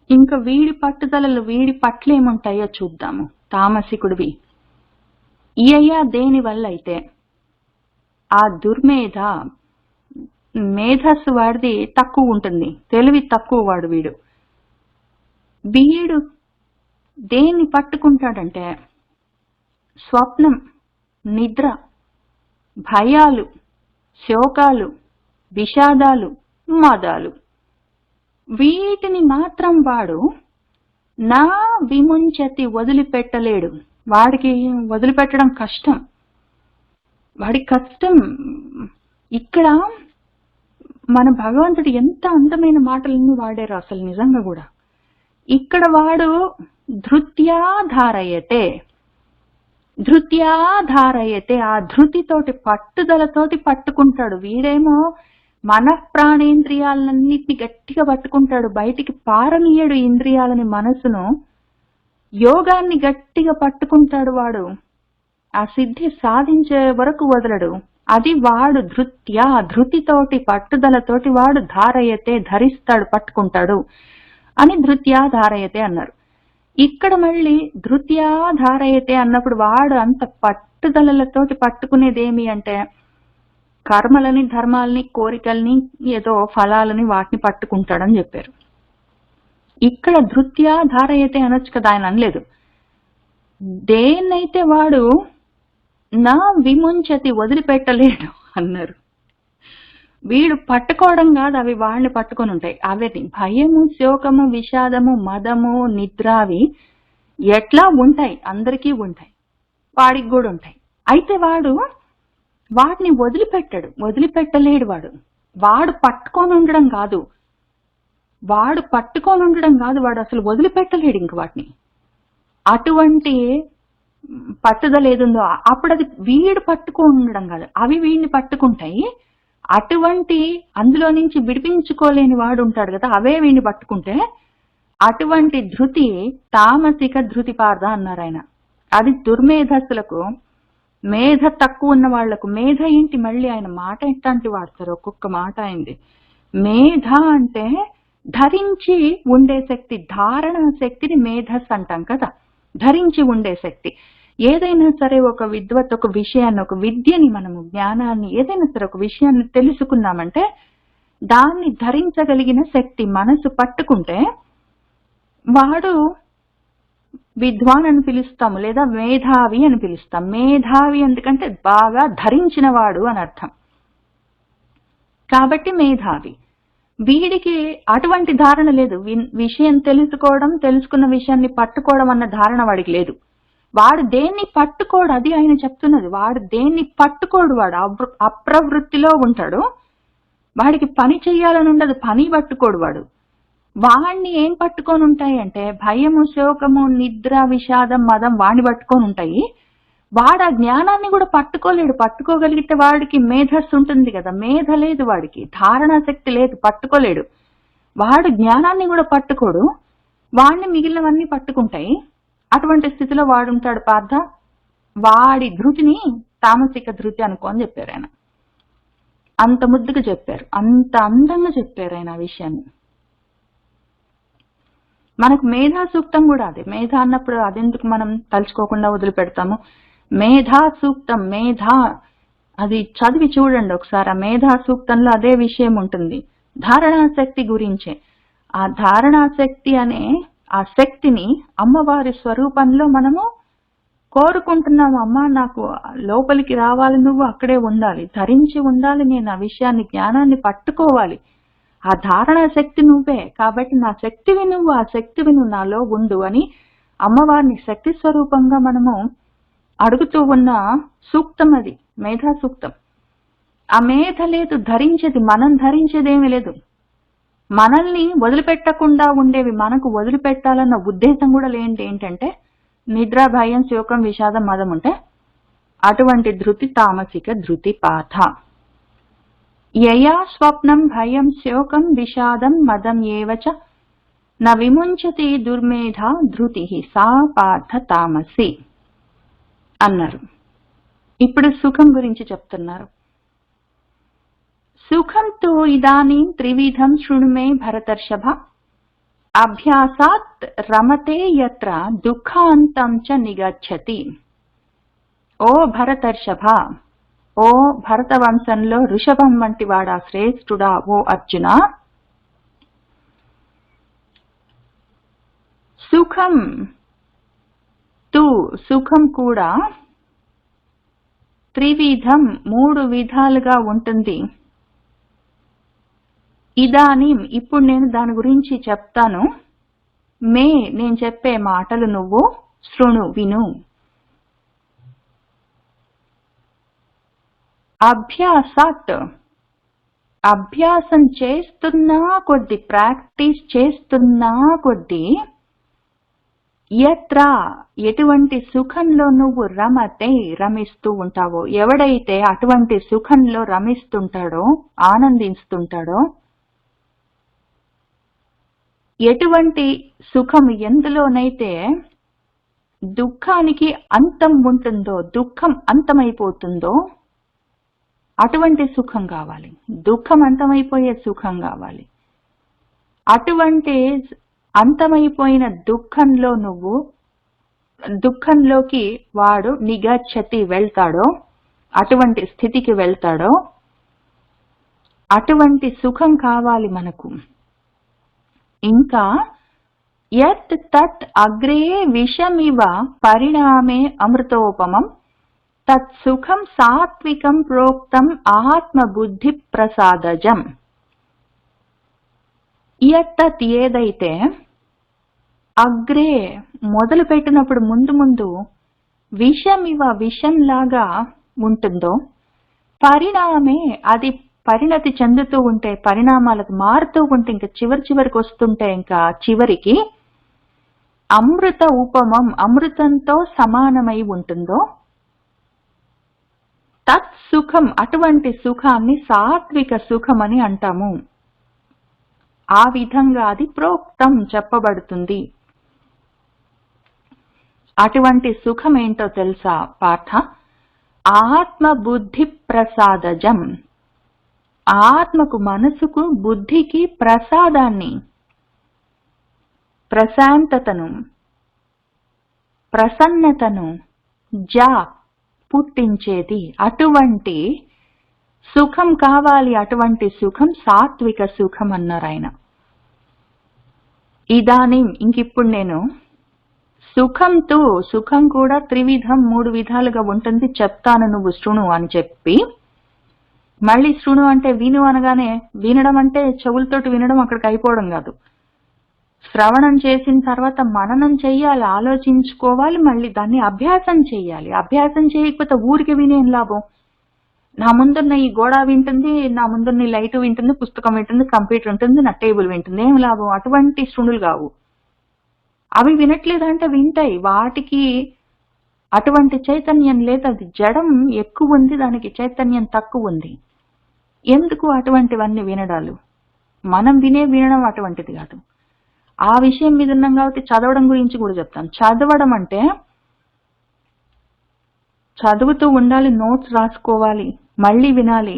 ఇంకా వీడి పట్టుదలలు వీడి పట్లేముంటాయో చూద్దాము. తామసికుడివి ఇయ్యా దేని వల్ల అయితే ఆ దుర్మేధ, మేధస్సు వాడిది తక్కువ ఉంటుంది, తెలివి తక్కువ వాడు వీడు. వీడు దేన్ని పట్టుకుంటాడంటే స్వప్నం, నిద్ర, భయాలు, శోకాలు, విషాదాలు, మదాలు, వీటిని మాత్రం వాడు నా విముంచతి వదిలిపెట్టలేడు. వాడికి వదిలిపెట్టడం కష్టం, వాడికి కష్టం. ఇక్కడ మన భగవంతుడు ఎంత అందమైన మాటలను వాడారు అసలు నిజంగా కూడా. ఇక్కడ వాడు ధృత్యాధారయతే, ధృత్యాధారయతే, ఆ ధృతితోటి పట్టుదలతోటి పట్టుకుంటాడు. వీడేమో మన ప్రాణేంద్రియాలన్నిటిని గట్టిగా పట్టుకుంటాడు, బయటికి పారనీయడు ఇంద్రియాలని, మనసును, యోగాన్ని గట్టిగా పట్టుకుంటాడు. వాడు ఆ సిద్ధి సాధించే వరకు వదలడు. అది వాడు ధృత్య, ధృతితోటి పట్టుదలతోటి వాడు ధారయతే, ధరిస్తాడు, పట్టుకుంటాడు అని ధృత్యా ధారయతే అన్నారు. ఇక్కడ మళ్ళీ ధృత్యా ధారయతే అన్నప్పుడు వాడు అంత పట్టుదలతోటి పట్టుకునేదేమి అంటే కర్మలని, ధర్మాలని, కోరికల్ని, ఏదో ఫలాలని, వాటిని పట్టుకుంటాడని చెప్పారు. ఇక్కడ ధృత్యా ధారయతే అనొచ్చు కదా, ఆయన అనలేదు. దేన్నైతే వాడు నా విముంచతి వదిలిపెట్టలేడు అన్నారు. వీడు పట్టుకోవడం కాదు, అవి వాళ్ళని పట్టుకొని ఉంటాయి. అవి భయము, శోకము, విషాదము, మదము, నిద్రావి ఎట్లా ఉంటాయి, అందరికీ ఉంటాయి, వాడికి కూడా ఉంటాయి. అయితే వాడు వాటిని వదిలిపెట్టాడు, వదిలిపెట్టలేడు. వాడు పట్టుకొని ఉండడం కాదు, వాడు పట్టుకొని ఉండడం కాదు, వాడు అసలు వదిలిపెట్టలేడు ఇంక వాటిని. అటువంటి పట్టుదల ఏదుందో అప్పుడు అది వీడు పట్టుకొని ఉండడం కాదు, అవి వీడిని పట్టుకుంటాయి. అటువంటి అందులో నుంచి విడిపించుకోలేని వాడు ఉంటాడు కదా, అవే వీడిని పట్టుకుంటే అటువంటి ధృతి తామసిక ధృతి పార్థ అన్నారు ఆయన. అది దుర్మేధస్సులకు, మేధ తక్కువ ఉన్న వాళ్లకు. మేధ ఏంటి, మళ్ళీ ఆయన మాట ఎట్లాంటి వాడతారు, ఒక్కొక్క మాట అయింది. మేధ అంటే ధరించి ఉండే శక్తి, ధారణ శక్తిని మేధస్ అంటాం కదా. ధరించి ఉండే శక్తి. ఏదైనా సరే ఒక విద్వత్, ఒక విషయాన్ని, ఒక విద్యని, మనము జ్ఞానాన్ని, ఏదైనా సరే ఒక విషయాన్ని తెలుసుకున్నామంటే దాన్ని ధరించగలిగిన శక్తి మనసు పట్టుకుంటే వాడు విద్వాన్ అని పిలుస్తాము, లేదా మేధావి అని పిలుస్తాం. మేధావి ఎందుకంటే బాగా ధరించిన వాడు అని అర్థం. కాబట్టి మేధావి. వీడికి అటువంటి ధారణ లేదు. విషయం తెలుసుకోవడం, తెలుసుకున్న విషయాన్ని పట్టుకోవడం అన్న ధారణ వాడికి లేదు. వాడు దేన్ని పట్టుకోడు, అది ఆయన చెప్తున్నది. వాడు దేన్ని పట్టుకోడు, వాడు అప్రవృత్తిలో ఉంటాడు. వాడికి పని చెయ్యాలని ఉండదు, పని పట్టుకోడు వాడు. వాణ్ణి ఏం పట్టుకొని ఉంటాయి అంటే భయము, శోకము, నిద్ర, విషాదం, మదం వాణ్ణి పట్టుకొని ఉంటాయి. వాడు ఆ జ్ఞానాన్ని కూడా పట్టుకోలేడు. పట్టుకోగలిగితే వాడికి మేధస్సు ఉంటుంది కదా. మేధ లేదు వాడికి, ధారణా శక్తి లేదు, పట్టుకోలేడు. వాడు జ్ఞానాన్ని కూడా పట్టుకోడు, వాడిని మిగిలినవన్నీ పట్టుకుంటాయి. అటువంటి స్థితిలో వాడుంటాడు పార్థ. వాడి ధృతిని తామసిక ధృతి అనుకో అని చెప్పారు ఆయన. అంత ముద్దుగా చెప్పారు, అంత అందంగా చెప్పారు ఆయన ఆ విషయాన్ని. మనకు మేధా సూక్తం కూడా అదే. మేధ అన్నప్పుడు అదెందుకు మనం తలుచుకోకుండా వదిలిపెడతాము. మేధా సూక్తం, మేధా అది చదివి చూడండి ఒకసారి. ఆ మేధా సూక్తంలో అదే విషయం ఉంటుంది, ధారణాశక్తి గురించే. ఆ ధారణాశక్తి అనే ఆ శక్తిని అమ్మవారి స్వరూపంలో మనము కోరుకుంటున్నాము. అమ్మ నాకు లోపలికి రావాలి, నువ్వు అక్కడే ఉండాలి, ధరించి ఉండాలి, నేను ఆ విషయాన్ని, జ్ఞానాన్ని పట్టుకోవాలి. ఆ ధారణా శక్తి నువ్వే, కాబట్టి నా శక్తివి నువ్వు, ఆ శక్తివి నువ్వు నాలో ఉండు అని అమ్మవారిని శక్తి స్వరూపంగా మనము అడుగుతూ ఉన్న సూక్తం అది, మేధా సూక్తం. ఆ మేధ లేదు, ధరించేది, మనం ధరించేదేమీ లేదు. మనల్ని వదిలిపెట్టకుండా ఉండేవి మనకు వదిలిపెట్టాలన్న ఉద్దేశం కూడా లేనిది ఏంటంటే నిద్ర, భయం, శోకం, విషాదం, మదం ఉంటే అటువంటి ధృతి తామసిక ధృతి పాఠ. యయా స్వప్నం భయం శోకం విషాదం మదం ఏవచ న విముంచతి దుర్మేధ ధృతి సా పార్థ తామసి అన్నారు. ఇప్పుడు సుఖం గురించి చెప్తున్నారు. సుఖంతో ఇదానీం త్రివిధం శృణు మే భరతర్షభ అభ్యాసాత్ రమతే యత్ర దుఃఖాంతం చ నిగచ్చతి. ఓ భరతర్షభ, ఓ భరత వంశంలో ఋషభం వంటి వాడా, శ్రేష్ఠుడా, ఓ అర్జున, సుఖం సుఖం కూడా త్రివిధం మూడు విధాలుగా ఉంటుంది. ఇదానీం ఇప్పుడు నేను దాని గురించి చెప్తాను. మే నేను చెప్పే మాటలు నువ్వు శృణు విను. అభ్యాసాత్ అభ్యాసం చేస్తున్నా కొద్ది, ప్రాక్టీస్ చేస్తున్నా కొద్ది, యత్ర ఎటువంటి సుఖంలో నువ్వు రమతే రమిస్తూ ఉంటావో, ఎవడైతే అటువంటి సుఖంలో రమిస్తుంటాడో, ఆనందిస్తుంటాడో, ఎటువంటి సుఖం ఎందులోనైతే దుఃఖానికి అంతం ఉంటుందో, దుఃఖం అంతమైపోతుందో అటువంటి సుఖం కావాలి. దుఃఖం అంతమైపోయే సుఖం కావాలి. అటువంటి అంతమైపోయిన దుఃఖంలో నువ్వు, దుఃఖంలోకి వాడు నిగచ్చతి వెళ్తాడో, అటువంటి స్థితికి వెళ్తాడో, అటువంటి సుఖం కావాలి మనకు. ఇంకా యత్ తత్ అగ్రే విషమివ పరిణామే అమృతోపమం తత్ సుఖం సాత్వికం ప్రోక్తం ఆత్మబుద్ధి ప్రసాదజం. యత్ ఏదైతే అగ్రే మొదలు పెట్టినప్పుడు ముందు ముందు విషమివ విషంలాగా ఉంటుందో, పరిణామే అది పరిణతి చెందుతూ ఉంటే, పరిణామాలకు మారుతూ ఉంటే, ఇంకా చివరికి వస్తుంటే, ఇంకా చివరికి అమృత ఉపమం అమృతంతో సమానమై ఉంటుందో, తత్ సుఖం అటువంటి సుఖాన్ని సాత్విక సుఖం అని అంటాము. ఆ విధంగా అది ప్రోక్తం చెప్పబడుతుంది. అటువంటి సుఖం ఏంటో తెలుసా పార్థ? ఆత్మబుద్ధి ప్రసాదజం. ఆత్మకు, మనసుకు, బుద్ధికి ప్రసాదాన్ని, ప్రశాంతతను, ప్రసన్నతను పుట్టించేది. అటువంటి సుఖం కావాలి. అటువంటి సుఖం సాత్విక సుఖం అన్నారు ఆయన. ఇదానీ ఇంకిప్పుడు నేను సుఖం కూడా త్రివిధం, 3 విధాలుగా ఉంటుంది, చెప్తాను, నువ్వు శృణు అని చెప్పి, మళ్ళీ శృణు అంటే విను అనగానే వినడం అంటే చెవులతోటి వినడం అక్కడికి అయిపోవడం కాదు. శ్రవణం చేసిన తర్వాత మననం చెయ్యాలి, ఆలోచించుకోవాలి, మళ్ళీ దాన్ని అభ్యాసం చెయ్యాలి. అభ్యాసం చేయకపోతే ఊరికి వినేం లాభం? నా ముందున్న ఈ గోడ వింటుంది, నా ముందున్న ఈ లైట్ వింటుంది, పుస్తకం వింటుంది, కంప్యూటర్ ఉంటుంది, నా టేబుల్ వింటుంది, ఏం లాభం? అటువంటి శృణులు కావు. అవి వినట్లేదంటే వింటాయి, వాటికి అటువంటి చైతన్యం లేదు. అది జడం ఎక్కువ ఉంది, దానికి చైతన్యం తక్కువ ఉంది. ఎందుకు అటువంటివన్నీ వినడాలు? మనం వినడం అటువంటిది కాదు. ఆ విషయం మీద ఉన్నాం కాబట్టి చదవడం గురించి కూడా చెప్తాను. చదవడం అంటే చదువుతూ ఉండాలి, నోట్స్ రాసుకోవాలి, మళ్ళీ వినాలి,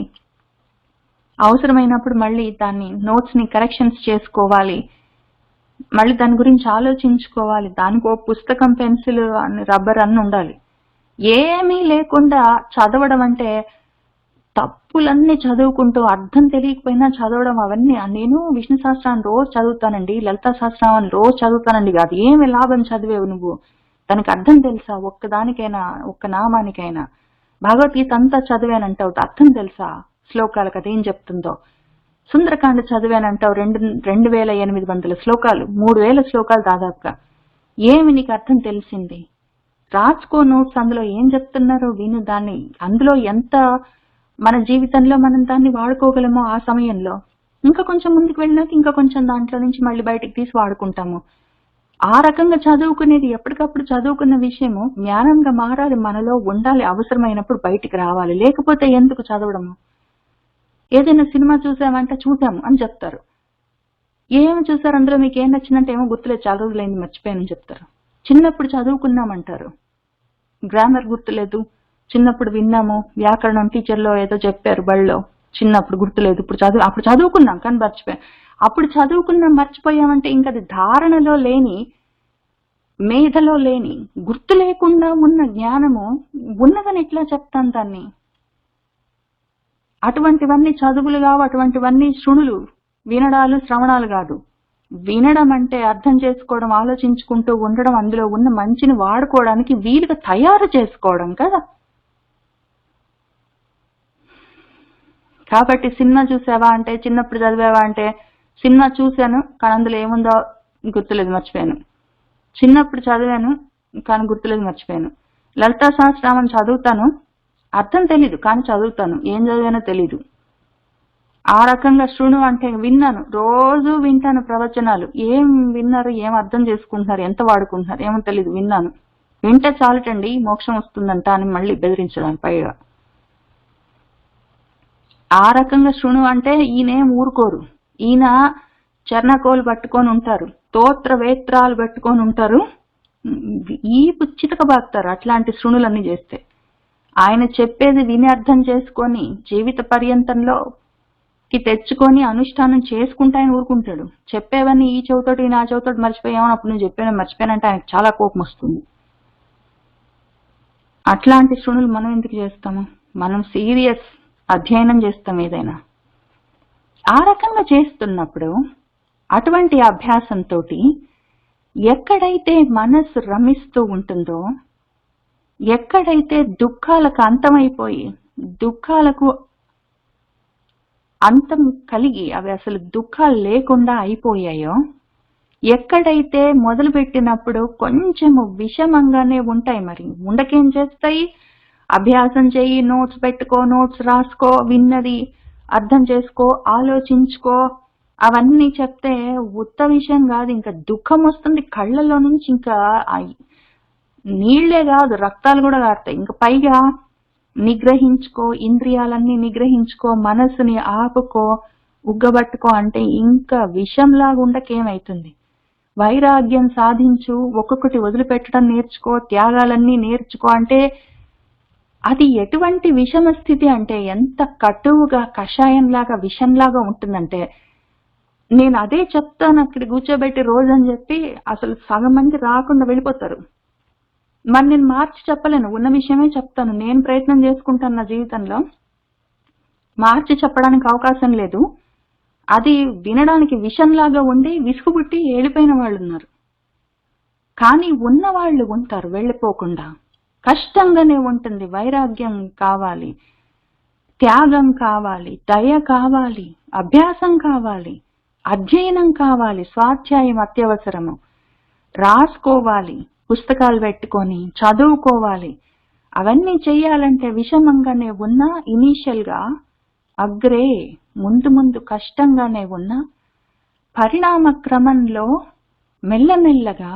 అవసరమైనప్పుడు మళ్ళీ దాన్ని నోట్స్ ని కరెక్షన్స్ చేసుకోవాలి, మళ్ళీ దాని గురించి ఆలోచించుకోవాలి. దానికో పుస్తకం, పెన్సిల్, రబ్బర్ అన్ని ఉండాలి. ఏమీ లేకుండా చదవడం అంటే తప్పులన్నీ చదువుకుంటూ అర్థం తెలియకపోయినా చదవడం. అవన్నీ నేను విష్ణు సహస్రాన్ని రోజు చదువుతానండి, లలితా సహస్రనామాన్ని రోజు చదువుతానండి కాదు. ఏమి లాభం చదివేవు నువ్వు? దానికి అర్థం తెలుసా? ఒక్కదానికైనా, ఒక్క నామానికైనా? భగవద్గీత అంతా చదివానంటావు, అర్థం తెలుసా శ్లోకాలకు అదేం చెప్తుందో? సుందరకాండ చదివానంటావు, 2800 శ్లోకాలు, 3000 శ్లోకాలు దాదాపుగా. ఏమి నీకు అర్థం తెలిసింది? రాసుకో నోట్స్, అందులో ఏం చెప్తున్నారో విను. దాన్ని అందులో ఎంత మన జీవితంలో మనం దాన్ని వాడుకోగలమో ఆ సమయంలో. ఇంకా కొంచెం ముందుకు వెళ్ళినాక ఇంకా కొంచెం దాంట్లో నుంచి మళ్ళీ బయటకు తీసి వాడుకుంటాము. ఆ రకంగా చదువుకునేది, ఎప్పటికప్పుడు చదువుకున్న విషయము జ్ఞానంగా మారాలి, మనలో ఉండాలి, అవసరమైనప్పుడు బయటికి రావాలి. లేకపోతే ఎందుకు చదవడము? ఏదైనా సినిమా చూసామంటే చూసాము అని చెప్తారు. ఏమి చూసారు, అందులో మీకు ఏం నచ్చిందంటే ఏమో గుర్తులేదు, చాలా రోజులైంది, మర్చిపోయానని చెప్తారు. చిన్నప్పుడు చదువుకున్నామంటారు, గ్రామర్ గుర్తులేదు, చిన్నప్పుడు విన్నాము, వ్యాకరణం టీచర్లో ఏదో చెప్పారు బళ్ళో, చిన్నప్పుడు గుర్తులేదు, అప్పుడు చదువుకున్నాం కానీ మర్చిపోయాం. అప్పుడు చదువుకున్నాం మర్చిపోయామంటే ఇంకా అది ధారణలో లేని, మేధలో లేని, గుర్తు లేకుండా ఉన్న జ్ఞానము ఉన్నదని ఎట్లా చెప్తాను దాన్ని? అటువంటివన్నీ చదువులు కావు, అటువంటివన్నీ శృణులు, వినడాలు, శ్రవణాలు కాదు. వినడం అంటే అర్థం చేసుకోవడం, ఆలోచించుకుంటూ ఉండడం, అందులో ఉన్న మంచిని వాడుకోవడానికి వీలుగా తయారు చేసుకోవడం కదా. కాబట్టి సినిమా చూసావా అంటే, చిన్నప్పుడు చదివావా అంటే, సినిమా చూశాను కానీ అందులో ఏముందో గుర్తులేదు, మర్చిపోయాను. చిన్నప్పుడు చదివాను కానీ గుర్తులేదు, మర్చిపోయాను. లలితా సహస్రనామం చదువుతాను, అర్థం తెలీదు కానీ చదువుతాను, ఏం చదివానో తెలీదు. ఆ రకంగా శృణు అంటే విన్నాను, రోజు వింటాను ప్రవచనాలు. ఏం విన్నారు, ఏం అర్థం చేసుకుంటున్నారు, ఎంత వాడుకుంటున్నారు ఏమో తెలీదు, విన్నాను. వింటే చాలటండి మోక్షం వస్తుందంట అని మళ్ళీ బెదిరించడం పైగా. ఆ రకంగా శృణు అంటే ఈయనేం ఊరుకోరు. ఈయన చర్ణకోలు పట్టుకొని ఉంటారు, స్తోత్ర వేత్రాలు పట్టుకొని ఉంటారు, ఈ చితక బాగుతారు అట్లాంటి శృణులన్నీ చేస్తే. ఆయన చెప్పేది విని అర్థం చేసుకొని జీవిత పర్యంతంలోకి తెచ్చుకొని అనుష్ఠానం చేసుకుంటే ఆయన ఊరుకుంటాడు. చెప్పేవన్నీ ఈ చెవితోటి నా చెవితోటి మర్చిపోయామని, అప్పుడు నువ్వు చెప్పాను మర్చిపోయానంటే ఆయనకు చాలా కోపం వస్తుంది. అట్లాంటి శృణులు మనం ఎందుకు చేస్తాము? మనం సీరియస్ అధ్యయనం చేస్తాం ఏదైనా. ఆ రకంగా చేస్తున్నప్పుడు అటువంటి అభ్యాసంతో ఎక్కడైతే మనసు రమిస్తూ ఉంటుందో, ఎక్కడైతే దుఃఖాలకు అంతమైపోయి, దుఃఖాలకు అంతం కలిగి అవి అసలు దుఃఖాలు లేకుండా అయిపోయాయో, ఎక్కడైతే మొదలు పెట్టినప్పుడు కొంచెము విషమంగానే ఉంటాయి, మరి ఉండకేం చేస్తాయి? అభ్యాసం చెయ్యి, నోట్స్ పెట్టుకో, నోట్స్ రాసుకో, విన్నది అర్థం చేసుకో, ఆలోచించుకో, అవన్నీ చెప్తే ఉత్త విషయం కాదు, ఇంకా దుఃఖం వస్తుంది కళ్ళల్లో నుంచి. ఇంకా నీళ్లే కాదు, రక్తాలు కూడా కారుతాయి. ఇంకా పైగా నిగ్రహించుకో, ఇంద్రియాలన్నీ నిగ్రహించుకో, మనసుని ఆపుకో, ఉగ్గబట్టుకో అంటే ఇంకా విషంలాగా ఉండకేమైతుంది? వైరాగ్యం సాధించు, ఒక్కొక్కటి వదిలిపెట్టడం నేర్చుకో, త్యాగాలన్నీ నేర్చుకో అంటే అది ఎటువంటి విషమ స్థితి అంటే ఎంత కటువుగా, కషాయంలాగా, విషంలాగా ఉంటుందంటే నేను అదే చెప్తాను అక్కడ కూర్చోబెట్టి రోజు అని చెప్పి అసలు సగం మంది రాకుండా వెళ్ళిపోతారు. మరి నేను మార్చి చెప్పలేను, ఉన్న విషయమే చెప్తాను. నేను ప్రయత్నం చేసుకుంటాను నా జీవితంలో, మార్చి చెప్పడానికి అవకాశం లేదు. అది వినడానికి విషంలాగా ఉండి విసుగు పుట్టి ఏడిపోయిన వాళ్ళు ఉన్నారు. కానీ ఉన్నవాళ్ళు ఉంటారు వెళ్ళిపోకుండా. కష్టంగానే ఉంటుంది. వైరాగ్యం కావాలి, త్యాగం కావాలి, దయ కావాలి, అభ్యాసం కావాలి, అధ్యయనం కావాలి, స్వాధ్యాయం అత్యవసరము. రాసుకోవాలి, పుస్తకాలు పెట్టుకొని చదువుకోవాలి. అవన్నీ చెయ్యాలంటే విషమంగానే ఉన్నా, ఇనీషియల్ గా అగ్రే ముందు ముందు కష్టంగానే ఉన్నా, పరిణామ క్రమంలో మెల్లమెల్లగా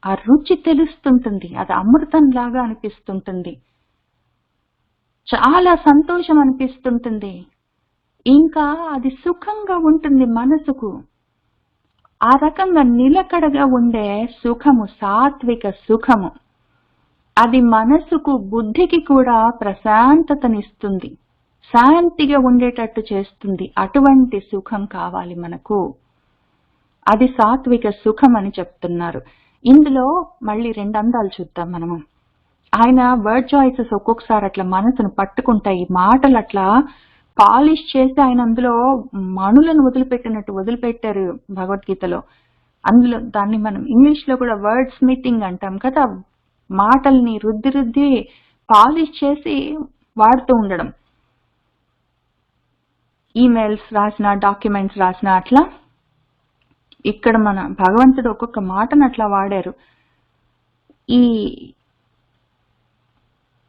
ఆ రుచి తెలుస్తుంటుంది. అది అమృతంలాగా అనిపిస్తుంటుంది, చాలా సంతోషం అనిపిస్తుంటుంది, ఇంకా అది సుఖంగా ఉంటుంది మనసుకు. ఆ రకంగా నిలకడగా ఉండే సుఖము సాత్విక సుఖము. అది మనసుకు బుద్ధికి కూడా ప్రశాంతతనిస్తుంది, శాంతిగా ఉండేటట్టు చేస్తుంది. అటువంటి సుఖం కావాలి మనకు. అది సాత్విక సుఖం అని చెప్తున్నారు. ఇందులో మళ్ళీ 2 అందాలు చూద్దాం మనము. ఆయన వర్డ్ చాయిసెస్ ఒక్కొక్కసారి అట్లా మనసును పట్టుకుంటాయి. మాటలు అట్లా పాలిష్ చేసి ఆయన అందులో మణులను వదిలిపెట్టినట్టు వదిలిపెట్టారు భగవద్గీతలో. అందులో దాన్ని మనం ఇంగ్లీష్ లో కూడా వర్డ్ స్మితింగ్ అంటాం కదా. మాటల్ని రుద్ది రుద్ది పాలిష్ చేసి వాడుతూ ఉండడం. ఈమెయిల్స్ రాసిన, డాక్యుమెంట్స్ రాసిన అట్లా ఇక్కడ మన భగవంతుడు ఒక్కొక్క మాటను అట్లా వాడారు. ఈ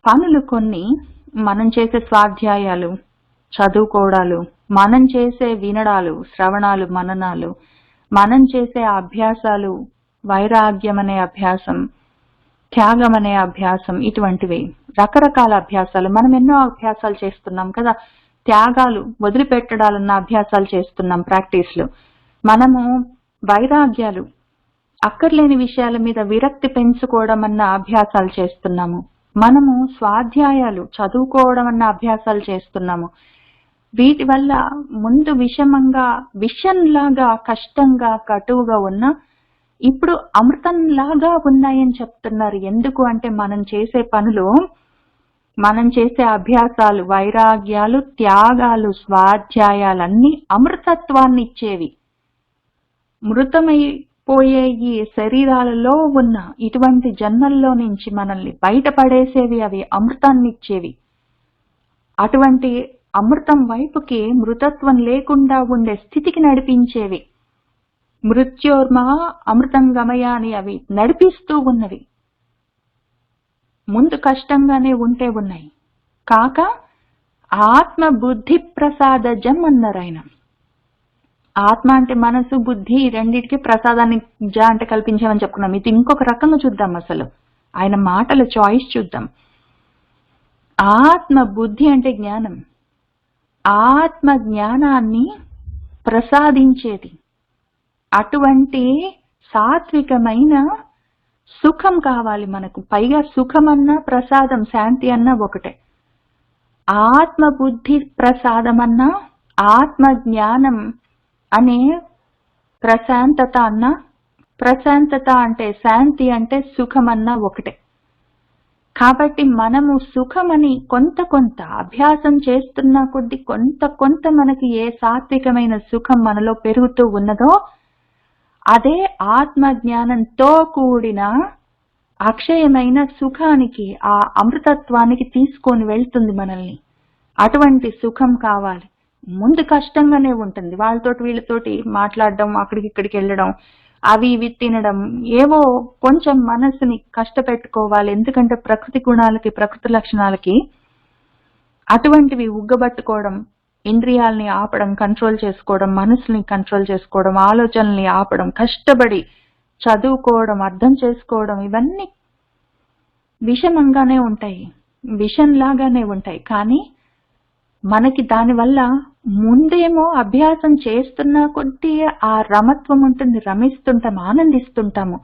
పనులు కొన్ని మనం చేసే స్వాధ్యాయాలు, చదువుకోవడాలు, మనం చేసే వినడాలు, శ్రవణాలు, మననాలు, మనం చేసే అభ్యాసాలు, వైరాగ్యం అనే అభ్యాసం, త్యాగం అనే అభ్యాసం, ఇటువంటివి రకరకాల అభ్యాసాలు. మనం ఎన్నో అభ్యాసాలు చేస్తున్నాం కదా. త్యాగాలు, వదిలిపెట్టడాలన్న అభ్యాసాలు చేస్తున్నాం ప్రాక్టీస్లు. మనము వైరాగ్యాలు, అక్కర్లేని విషయాల మీద విరక్తి పెంచుకోవడం అన్న అభ్యాసాలు చేస్తున్నాము. మనము స్వాధ్యాయాలు, చదువుకోవడం అన్న అభ్యాసాలు చేస్తున్నాము. వీటి వల్ల ముందు విషంలాగా కష్టంగా కటువుగా ఉన్నా ఇప్పుడు అమృతంలాగా ఉన్నాయని చెప్తున్నారు. ఎందుకు అంటే మనం చేసే పనులు, మనం చేసే అభ్యాసాలు, వైరాగ్యాలు, త్యాగాలు, స్వాధ్యాయాలన్నీ అమృతత్వాన్ని ఇచ్చేవి. మృతమైపోయే ఈ శరీరాలలో ఉన్న ఇటువంటి జన్మల్లో నుంచి మనల్ని బయటపడేసేవి అవి అమృతాన్ని ఇచ్చేవి. అటువంటి అమృతం వైపుకి, మృతత్వం లేకుండా ఉండే స్థితికి నడిపించేవి. మృత్యోర్మా అమృతం గమయ అని అవి నడిపిస్తూ ఉన్నవి. ముందు కష్టంగానే ఉంటే ఉన్నాయి కాక ఆత్మ బుద్ధి ప్రసాదజం అన్నారు ఆయన. ఆత్మ అంటే మనసు, బుద్ధి, రెండింటికి ప్రసాదాన్ని జ అంటే కల్పించామని చెప్పుకున్నాం. ఇది ఇంకొక రకంగా చూద్దాం. అసలు ఆయన మాటల చాయిస్ చూద్దాం. ఆత్మ బుద్ధి అంటే జ్ఞానం, ఆత్మ జ్ఞానాన్ని ప్రసాదించేది. అటువంటి సాత్వికమైన సుఖం కావాలి మనకు. పైగా సుఖం అన్నా ప్రసాదం, శాంతి అన్నా ఒకటే. ఆత్మ బుద్ధి ప్రసాదం అన్నా, ఆత్మ జ్ఞానం అనే ప్రశాంతత అన్నా, ప్రశాంతత అంటే శాంతి అంటే సుఖం అన్నా ఒకటే. కాబట్టి మనము సుఖమని కొంత అభ్యాసం చేస్తున్న కొద్ది కొంత మనకి ఏ సాత్వికమైన సుఖం మనలో పెరుగుతూ ఉన్నదో అదే ఆత్మ జ్ఞానంతో కూడిన అక్షయమైన సుఖానికి, ఆ అమృతత్వానికి తీసుకొని వెళ్తుంది మనల్ని. అటువంటి సుఖం కావాలి. ముందు కష్టంగానే ఉంటుంది. వాళ్ళతోటి వీళ్ళతోటి మాట్లాడడం, అక్కడికి ఇక్కడికి వెళ్ళడం, అవి ఇవి తినడం, ఏవో కొంచెం మనసుని కష్టపెట్టుకోవాలి. ఎందుకంటే ప్రకృతి గుణాలకి, ప్రకృతి లక్షణాలకి అటువంటివి ఉగ్గబట్టుకోవడం, ఇంద్రియాలని ఆపడం, కంట్రోల్ చేసుకోవడం, మనసుని కంట్రోల్ చేసుకోవడం, ఆలోచనల్ని ఆపడం, కష్టపడి చదువుకోవడం, అర్థం చేసుకోవడం, ఇవన్నీ విషమంగానే ఉంటాయి, విషంలాగానే ఉంటాయి. కానీ మనకి దానివల్ల ముందేమో అభ్యాసం చేస్తున్నా కొద్దీ ఆ రమత్వం ఉంటుంది, రమిస్తుంటాం, ఆనందిస్తుంటాము.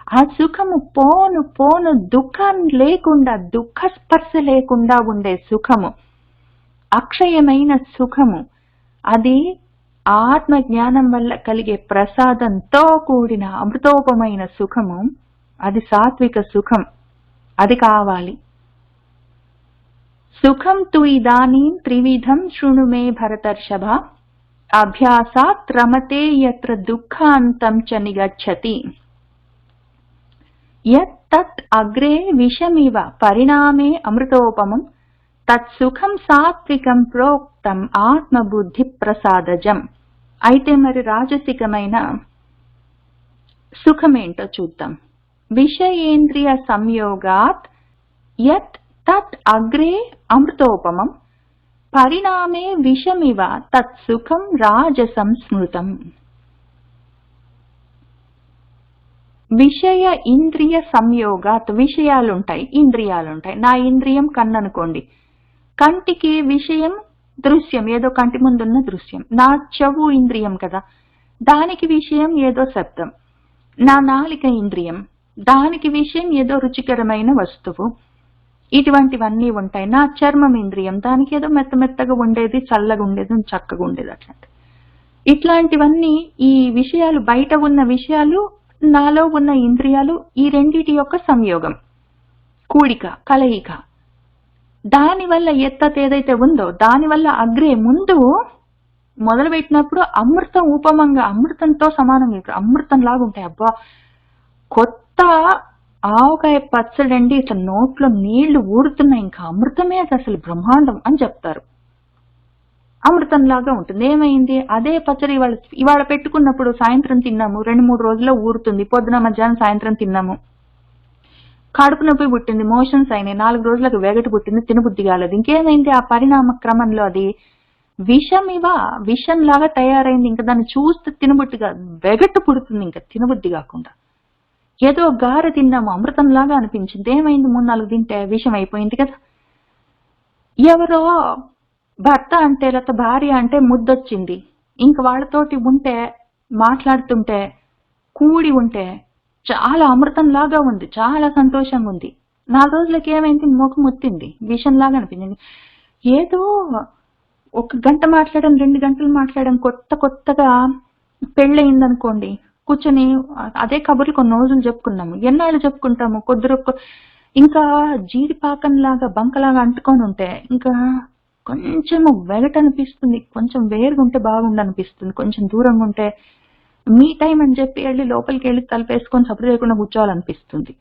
ఆ సుఖము పోను పోను దుఃఖం లేకుండా, దుఃఖ స్పర్శ లేకుండా ఉండే సుఖము, అక్షయమైన సుఖము, అది ఆత్మ జ్ఞానం వల్ల కలిగే ప్రసాదంతో కూడిన అమృతోపమైన సుఖము, అది సాత్విక సుఖం, అది కావాలి. సుఖం తు ఇదానీం త్రివిధం శృణు మే భరతర్షభ, అభ్యాసాత్ రమతే యత్ర దుఃఖాంతం చ నిగచ్చతి. యత్ తత్ అగ్రే విషమివ పరిణామే అమృతోపమం, తత్సుఖం సాత్వికం ప్రోక్తం ఆత్మబుద్ధి ప్రసాదజం. అయితే మరి రాజసికమైన సుఖమేంటో చూద్దాం. విషయేంద్రియ సంయోగాత్ యత్ తత్ అగ్రే అమృతోపమం, పరిణామే విషమివ తత్సుఖం రాజసం స్మృతం. విషయ ఇంద్రియ సంయోగాత్, విషయాలుంటాయి, ఇంద్రియాలుంటాయి. నా ఇంద్రియం కన్ను అనుకోండి, కంటికి విషయం దృశ్యం, ఏదో కంటి ముందున్న దృశ్యం. నా చెవు ఇంద్రియం కదా, దానికి విషయం ఏదో శబ్దం. నా నాలిక ఇంద్రియం, దానికి విషయం ఏదో రుచికరమైన వస్తువు. ఇటువంటివన్నీ ఉంటాయి. నా చర్మం ఇంద్రియం, దానికి ఏదో మెత్తగా ఉండేది, చల్లగా ఉండేది, చక్కగా ఉండేది. అట్లాంటి ఇట్లాంటివన్నీ ఈ విషయాలు, బయట ఉన్న విషయాలు, నాలో ఉన్న ఇంద్రియాలు, ఈ రెండిటి యొక్క సంయోగం, కూడిక, కలయిక. దానివల్ల ఎత్తత్ ఏదైతే ఉందో దానివల్ల అగ్రే, ముందు మొదలు పెట్టినప్పుడు అమృతం ఉపమంగా, అమృతంతో సమానంగా, అమృతం లాగా ఉంటాయి. అబ్బా, కొత్త ఆవకాయ పచ్చడండి, ఇట్లా నోట్లో నీళ్లు ఊరుతున్నాయి, ఇంకా అమృతమే అది, అసలు బ్రహ్మాండం అని చెప్తారు. అమృతం లాగా ఉంటుంది. ఏమైంది, అదే పచ్చడి ఇవాళ పెట్టుకున్నప్పుడు సాయంత్రం తిన్నాము, 2-3 రోజుల్లో ఊరుతుంది. పొద్దున మధ్యాహ్నం సాయంత్రం తిన్నాము, కడుపు నొప్పి పుట్టింది, మోషన్స్ అయినాయి, 4 రోజులకు వెగటు పుట్టింది, తినబుద్ధి కాలేదు. ఇంకేమైంది, ఆ పరిణామ క్రమంలో అది విషమివ, విషం లాగా తయారైంది. ఇంకా దాన్ని చూస్తే తినబుద్ధిగా, వెగటు పుడుతుంది, ఇంకా తినబుద్ధి కాకుండా. ఏదో గారె తిన్నాము, అమృతం లాగా అనిపించింది. ఏమైంది, 3-4 తింటే విషం అయిపోయింది కదా. ఎవరో భర్త అంటే, లేకపోతే భార్య అంటే ముద్దొచ్చింది, ఇంక వాళ్ళతోటి ఉంటే, మాట్లాడుతుంటే, కూడి ఉంటే చాలా అమృతం లాగా ఉంది, చాలా సంతోషంగా ఉంది. 4 రోజులకి ఏమైంది, ముఖం ముత్తింది, విషంలాగా అనిపించింది. ఏదో 1 గంట మాట్లాడడం, 2 గంటలు మాట్లాడడం, కొత్తగా పెళ్ళయిందనుకోండి, కూర్చొని అదే కబుర్లు కొన్ని రోజులు చెప్పుకున్నాము. ఎన్నాళ్ళు చెప్పుకుంటాము, ఇంకా జీడిపాకంలాగా బంకలాగా అంటుకొని ఉంటే ఇంకా కొంచెము వెగటనిపిస్తుంది, కొంచెం వేరుగా ఉంటే బాగుండనిపిస్తుంది, కొంచెం దూరంగా ఉంటే మీ టైం అని చెప్పి వెళ్ళి లోపలికి వెళ్ళి తలుపేసుకొని సపోర్ట్ చేయకుండా కూర్చోవాలనిపిస్తుంది.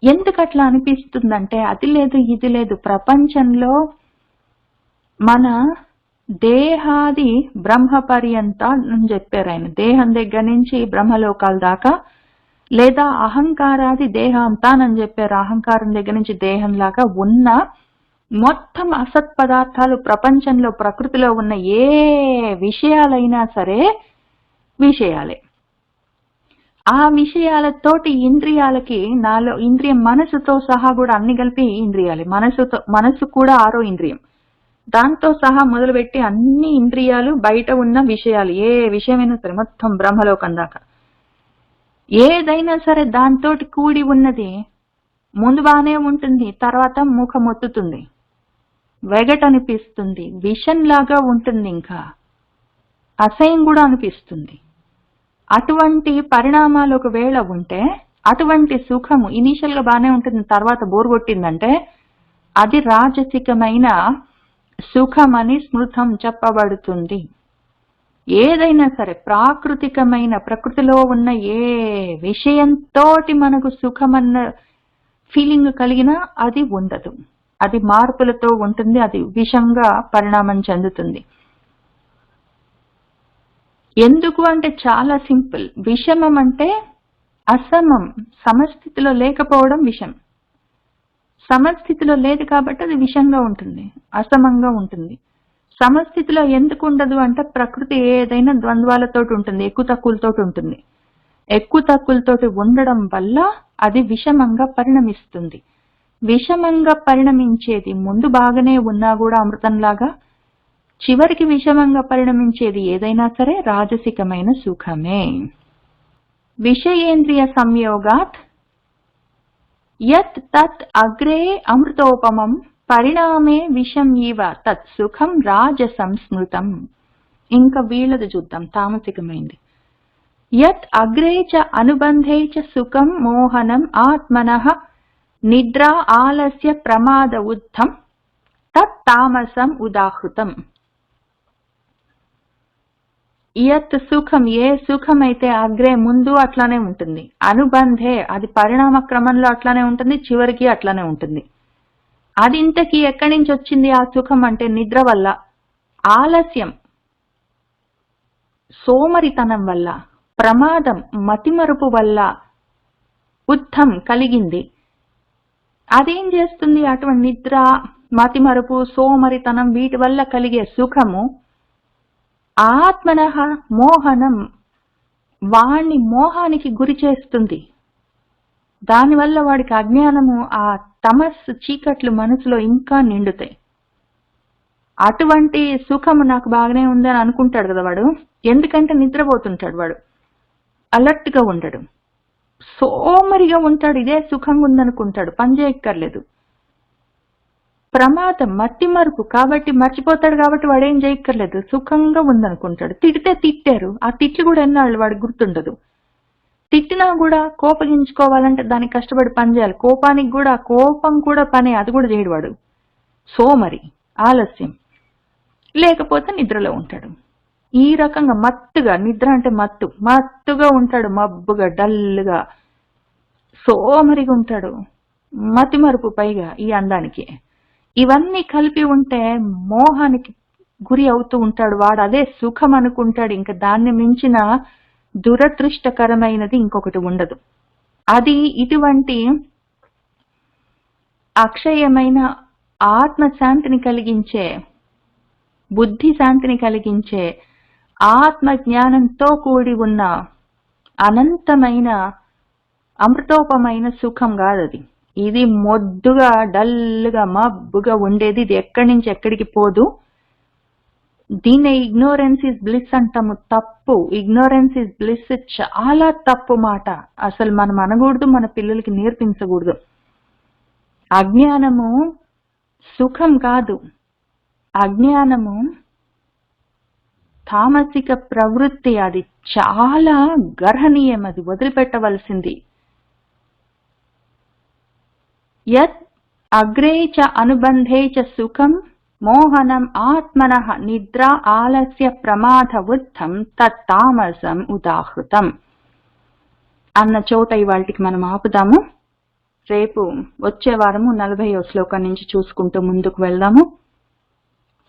ఎందుకు అట్లా అనిపిస్తుందంటే, అది లేదు ఇది లేదు, ప్రపంచంలో మన దేహాది బ్రహ్మ పర్యంత అని చెప్పారు ఆయన. దేహం దగ్గర నుంచి బ్రహ్మలోకాల దాకా, లేదా అహంకారాది దేహం తానని చెప్పారు. అహంకారం దగ్గర నుంచి దేహం లాగా ఉన్న మొత్తం అసత్ పదార్థాలు ప్రపంచంలో, ప్రకృతిలో ఉన్న ఏ విషయాలైనా సరే విషయాలే. ఆ విషయాలతోటి ఇంద్రియాలకి, నాలో ఇంద్రియం మనసుతో సహా కూడా అన్ని కలిపి ఇంద్రియాలే. మనసు కూడా 6వ ఇంద్రియం, దాంతో సహా మొదలుపెట్టి అన్ని ఇంద్రియాలు, బయట ఉన్న విషయాలు, ఏ విషయమైనా సరే మొత్తం బ్రహ్మలోకం దాకా ఏదైనా సరే దాంతో కూడి ఉన్నది ముందు బానే ఉంటుంది, తర్వాత ముఖం ఒత్తుతుంది, వెగటనిపిస్తుంది, విషంలాగా ఉంటుంది, ఇంకా అసహ్యం కూడా అనిపిస్తుంది. అటువంటి పరిణామాలు ఒకవేళ ఉంటే, అటువంటి సుఖము ఇనీషియల్ గా బానే ఉంటుంది, తర్వాత బోర్ కొట్టిందంటే అది రాజసికమైన సుఖమని స్మృతం చెప్పబడుతుంది. ఏదైనా సరే ప్రాకృతికమైన, ప్రకృతిలో ఉన్న ఏ విషయంతో మనకు సుఖమన్న ఫీలింగ్ కలిగినా అది ఉండదు, అది మార్పులతో ఉంటుంది, అది విషంగా పరిణామం చెందుతుంది. ఎందుకు అంటే చాలా సింపుల్. విషమం అంటే అసమం, సమస్థితిలో లేకపోవడం విషం. సమస్థితిలో లేదు కాబట్టి అది విషంగా ఉంటుంది, అసమంగా ఉంటుంది. సమస్థితిలో ఎందుకు ఉండదు అంటే, ప్రకృతి ఏదైనా ద్వంద్వాలతోటి ఉంటుంది, ఎక్కువ తక్కువలతోటి ఉంటుంది. ఎక్కువ తక్కువలతోటి ఉండడం వల్ల అది విషమంగా పరిణమిస్తుంది. విషమంగా పరిణమించేది ముందు బాగానే ఉన్నా కూడా అమృతంలాగా, చివరికి విషమంగా పరిణమించేది ఏదైనా సరే రాజసికమైన సుఖమే. విషయేంద్రియ సంయోగాత్ యత్ తత్ అగ్రే అమృతోపమం, పరిణామే విషం ఇవ తత్ సుఖం రాజసం స్మృతం. ఇంకా వీళ్ళది చూద్దాం, తామసికమైంది. యత్ అగ్రే చ అనుబంధే చ సుఖం మోహనం ఆత్మనః నిద్రా ఆలస్య ప్రమాద ఉద్ధం తత్ తామసం ఉదాహృతం. యత్ సుఖం, ఏ సుఖం అయితే అగ్రే ముందు అట్లానే ఉంటుంది, అనుబంధే అది పరిణామ క్రమంలో అట్లానే ఉంటుంది, చివరికి అట్లానే ఉంటుంది. అది ఇంతకీ ఎక్కడి నుంచి వచ్చింది ఆ సుఖం అంటే నిద్ర వల్ల, ఆలస్యం సోమరితనం వల్ల, ప్రమాదం మతిమరుపు వల్ల ఉద్ధం కలిగింది. అదేం చేస్తుంది? అటువంటి నిద్ర, మతిమరుపు, సోమరితనం వీటి వల్ల కలిగే సుఖము ఆత్మనః మోహనం, వాణ్ణి మోహానికి గురి చేస్తుంది. దానివల్ల వాడికి అజ్ఞానము, ఆ తమస్సు చీకట్లు మనసులో ఇంకా నిండుతాయి. అటువంటి సుఖము నాకు బాగానే ఉందని అనుకుంటాడు కదా వాడు, ఎందుకంటే నిద్రపోతుంటాడు వాడు, అలర్ట్ గా ఉండడు, సోమరిగా ఉంటాడు, ఇదే సుఖంగా ఉందనుకుంటాడు, పని చేయక్కర్లేదు. ప్రమాదం మతిమరుపు, కాబట్టి మర్చిపోతాడు, కాబట్టి వాడు ఏం చేయక్కర్లేదు, సుఖంగా ఉందనుకుంటాడు. తిడితే తిట్టారు, ఆ తిట్లు కూడా ఎన్నాళ్ళు వాడికి గుర్తుండదు. తిట్టినా కూడా కోపగించుకోవాలంటే దానికి కష్టపడి పని చేయాలి, కోపానికి కూడా, కోపం కూడా పనే, అది కూడా చేయడు వాడు, సోమరి, ఆలస్యం. లేకపోతే నిద్రలో ఉంటాడు. ఈ రకంగా మత్తుగా, నిద్ర అంటే మత్తు, మత్తుగా ఉంటాడు, మబ్బుగా, డల్గా, సోమరిగా ఉంటాడు, మతిమరుపు పైగా ఈ అందానికి. ఇవన్నీ కలిపి ఉంటే మోహానికి గురి అవుతూ ఉంటాడు వాడు, అదే సుఖం అనుకుంటాడు. ఇంకా దాన్ని మించిన దురదృష్టకరమైనది ఇంకొకటి ఉండదు. అది ఇటువంటి అక్షయమైన ఆత్మశాంతిని కలిగించే, బుద్ధి శాంతిని కలిగించే, ఆత్మ జ్ఞానంతో కూడి ఉన్న అనంతమైన అమృతోపమైన సుఖం కాదది. ఇది మొద్దుగా, డల్గా, మబ్బుగా ఉండేది. ఇది ఎక్కడి నుంచి ఎక్కడికి పోదు. దీన్నే ఇగ్నోరెన్స్ ఇస్ బ్లిస్ అంటాము. తప్పు, ఇగ్నోరెన్స్ ఇస్ బ్లిస్ చాలా తప్పు మాట. అసలు మనం అనకూడదు, మన పిల్లలకి నేర్పించకూడదు. అజ్ఞానము సుఖం కాదు, అజ్ఞానము తామసిక ప్రవృత్తి, అది చాలా గర్హనీయం, అది వదిలిపెట్టవలసింది. యత్ అగ్రే చ అనుబంధే చ సుఖం మోహనం ఆత్మనః నిద్రా ఆలస్య ప్రమాద ఉద్ధం తత్ తామసం ఉదాహృతం అన్న చోట ఇవాళకి మనం ఆపుదాము. రేపు వచ్చే వారము 40వ శ్లోకం నుంచి చూసుకుంటూ ముందుకు వెళ్దాము.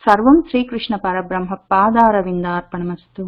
సర్వం శ్రీకృష్ణ పరబ్రహ్మ పాదారవిందార్పణమస్తు.